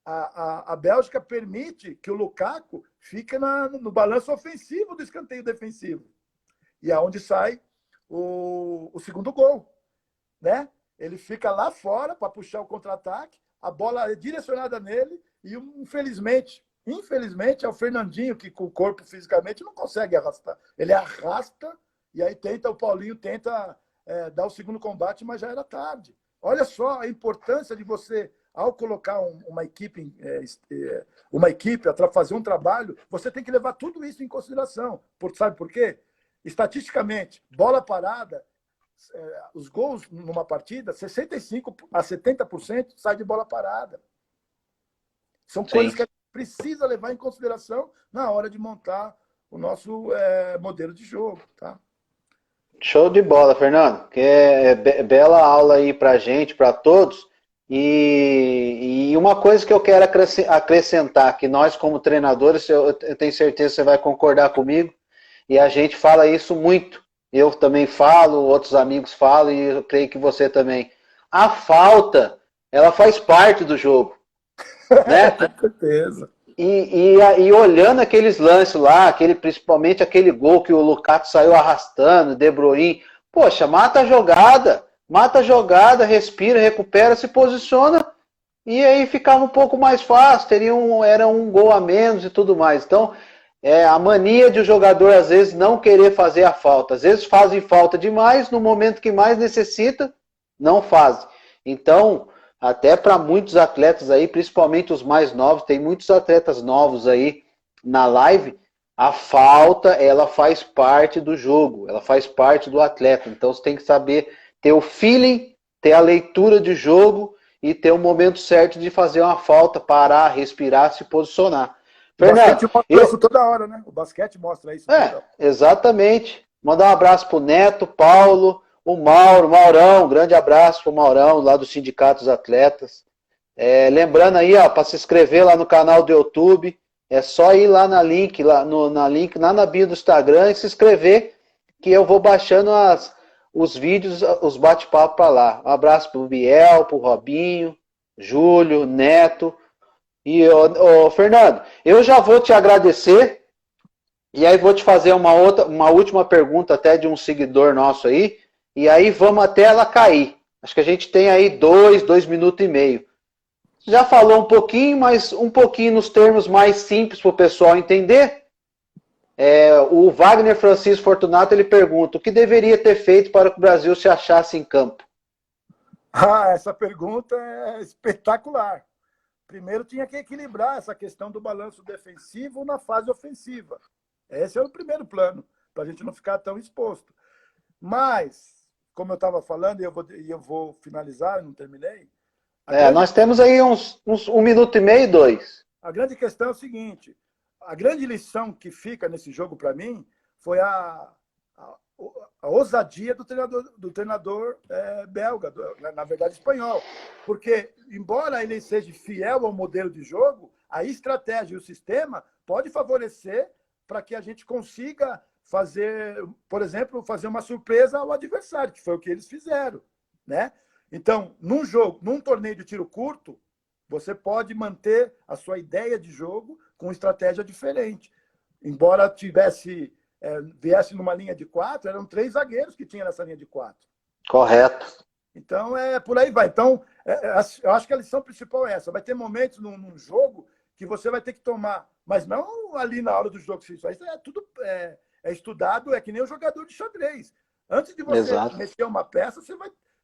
a Bélgica permite que o Lukaku fique no balanço ofensivo do escanteio defensivo. E é onde sai o segundo gol. Né? Ele fica lá fora para puxar o contra-ataque, a bola é direcionada nele e, infelizmente, é o Fernandinho que, com o corpo fisicamente, não consegue arrastar. Ele arrasta e aí o Paulinho tenta dar o segundo combate, mas já era tarde. Olha só a importância de você, ao colocar uma equipe para fazer um trabalho, você tem que levar tudo isso em consideração. Sabe por quê? Estatisticamente, bola parada os gols numa partida, 65% a 70% sai de bola parada. São coisas que a gente precisa levar em consideração na hora de montar o nosso modelo de jogo, tá? Show de bola, Fernando. Que bela aula aí pra gente, pra todos. E uma coisa que eu quero acrescentar, que nós como treinadores, eu tenho certeza que você vai concordar comigo, e a gente fala isso muito. Eu também falo, outros amigos falam, e eu creio que você também. A falta, ela faz parte do jogo. Né? Com certeza. E olhando aqueles lances lá, principalmente aquele gol que o Lukaku saiu arrastando, De Bruyne, poxa, mata a jogada, respira, recupera, se posiciona, e aí ficava um pouco mais fácil, era um gol a menos e tudo mais. Então, a mania de o jogador, às vezes, não querer fazer a falta. Às vezes fazem falta demais, no momento que mais necessita, não fazem. Então, até para muitos atletas aí, principalmente os mais novos, tem muitos atletas novos aí na live, a falta, ela faz parte do jogo, ela faz parte do atleta. Então você tem que saber ter o feeling, ter a leitura de jogo e ter o momento certo de fazer uma falta, parar, respirar, se posicionar. Fernando, o basquete mostra isso toda hora, né? O basquete mostra isso toda hora. Exatamente. Mandar um abraço pro Neto, Paulo, o Maurão, grande abraço pro Maurão, lá do Sindicato dos Atletas. Lembrando aí, para se inscrever lá no canal do YouTube, é só ir lá na link, lá na bio do Instagram e se inscrever, que eu vou baixando os vídeos, os bate-papos para lá. Um abraço pro Biel, pro Robinho, Júlio, Neto. E, Fernando, eu já vou te agradecer, e aí vou te fazer uma última pergunta até de um seguidor nosso aí, e aí vamos até ela cair. Acho que a gente tem aí 2 minutos e meio. Já falou um pouquinho, mas um pouquinho nos termos mais simples para o pessoal entender. O Wagner Francisco Fortunato, ele pergunta, o que deveria ter feito para que o Brasil se achasse em campo? Essa pergunta é espetacular. Primeiro tinha que equilibrar essa questão do balanço defensivo na fase ofensiva. Esse é o primeiro plano, para a gente não ficar tão exposto. Mas, como eu estava falando, e eu vou finalizar, não terminei. Nós temos aí uns 1 minuto e meio, 2. A grande questão é o seguinte, a grande lição que fica nesse jogo para mim foi a ousadia do treinador belga, na verdade espanhol. Porque, embora ele seja fiel ao modelo de jogo, a estratégia e o sistema pode favorecer para que a gente consiga fazer, por exemplo, fazer uma surpresa ao adversário, que foi o que eles fizeram, né? Então, num torneio de tiro curto, você pode manter a sua ideia de jogo com estratégia diferente. Embora viesse numa linha de 4, eram 3 zagueiros que tinha nessa linha de 4. Correto. Então, por aí vai. Então, eu acho que a lição principal é essa. Vai ter momentos num jogo que você vai ter que tomar, mas não ali na hora do jogo. Isso aí tudo estudado, é que nem o jogador de xadrez. Antes de você mexer uma peça, você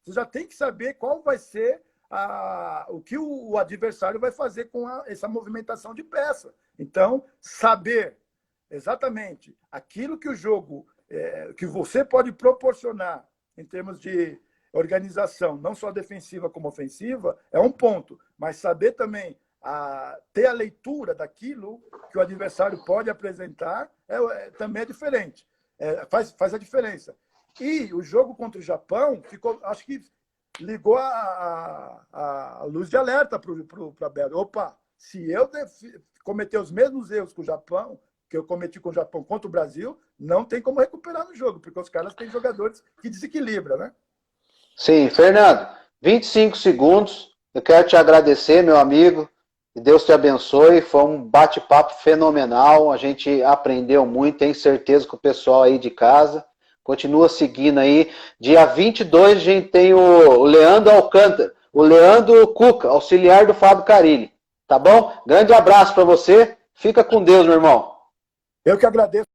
já tem que saber qual vai ser o que o adversário vai fazer com essa movimentação de peça. Então, saber exatamente aquilo que o jogo, que você pode proporcionar em termos de organização, não só defensiva como ofensiva, é um ponto. Mas saber também ter a leitura daquilo que o adversário pode apresentar também é diferente. Faz a diferença. E o jogo contra o Japão acho que ligou a luz de alerta para a Bélgica. Opa, se eu cometer os mesmos erros com o Japão, que eu cometi com o Japão contra o Brasil, não tem como recuperar no jogo, porque os caras têm jogadores que desequilibram, né? Sim, Fernando, 25 segundos. Eu quero te agradecer, meu amigo. Que Deus te abençoe. Foi um bate-papo fenomenal. A gente aprendeu muito. Tenho certeza que o pessoal aí de casa continua seguindo aí. Dia 22 a gente tem o Leandro Alcântara, o Leandro Cuca, auxiliar do Fábio Carilli. Tá bom? Grande abraço para você. Fica com Deus, meu irmão. Eu que agradeço.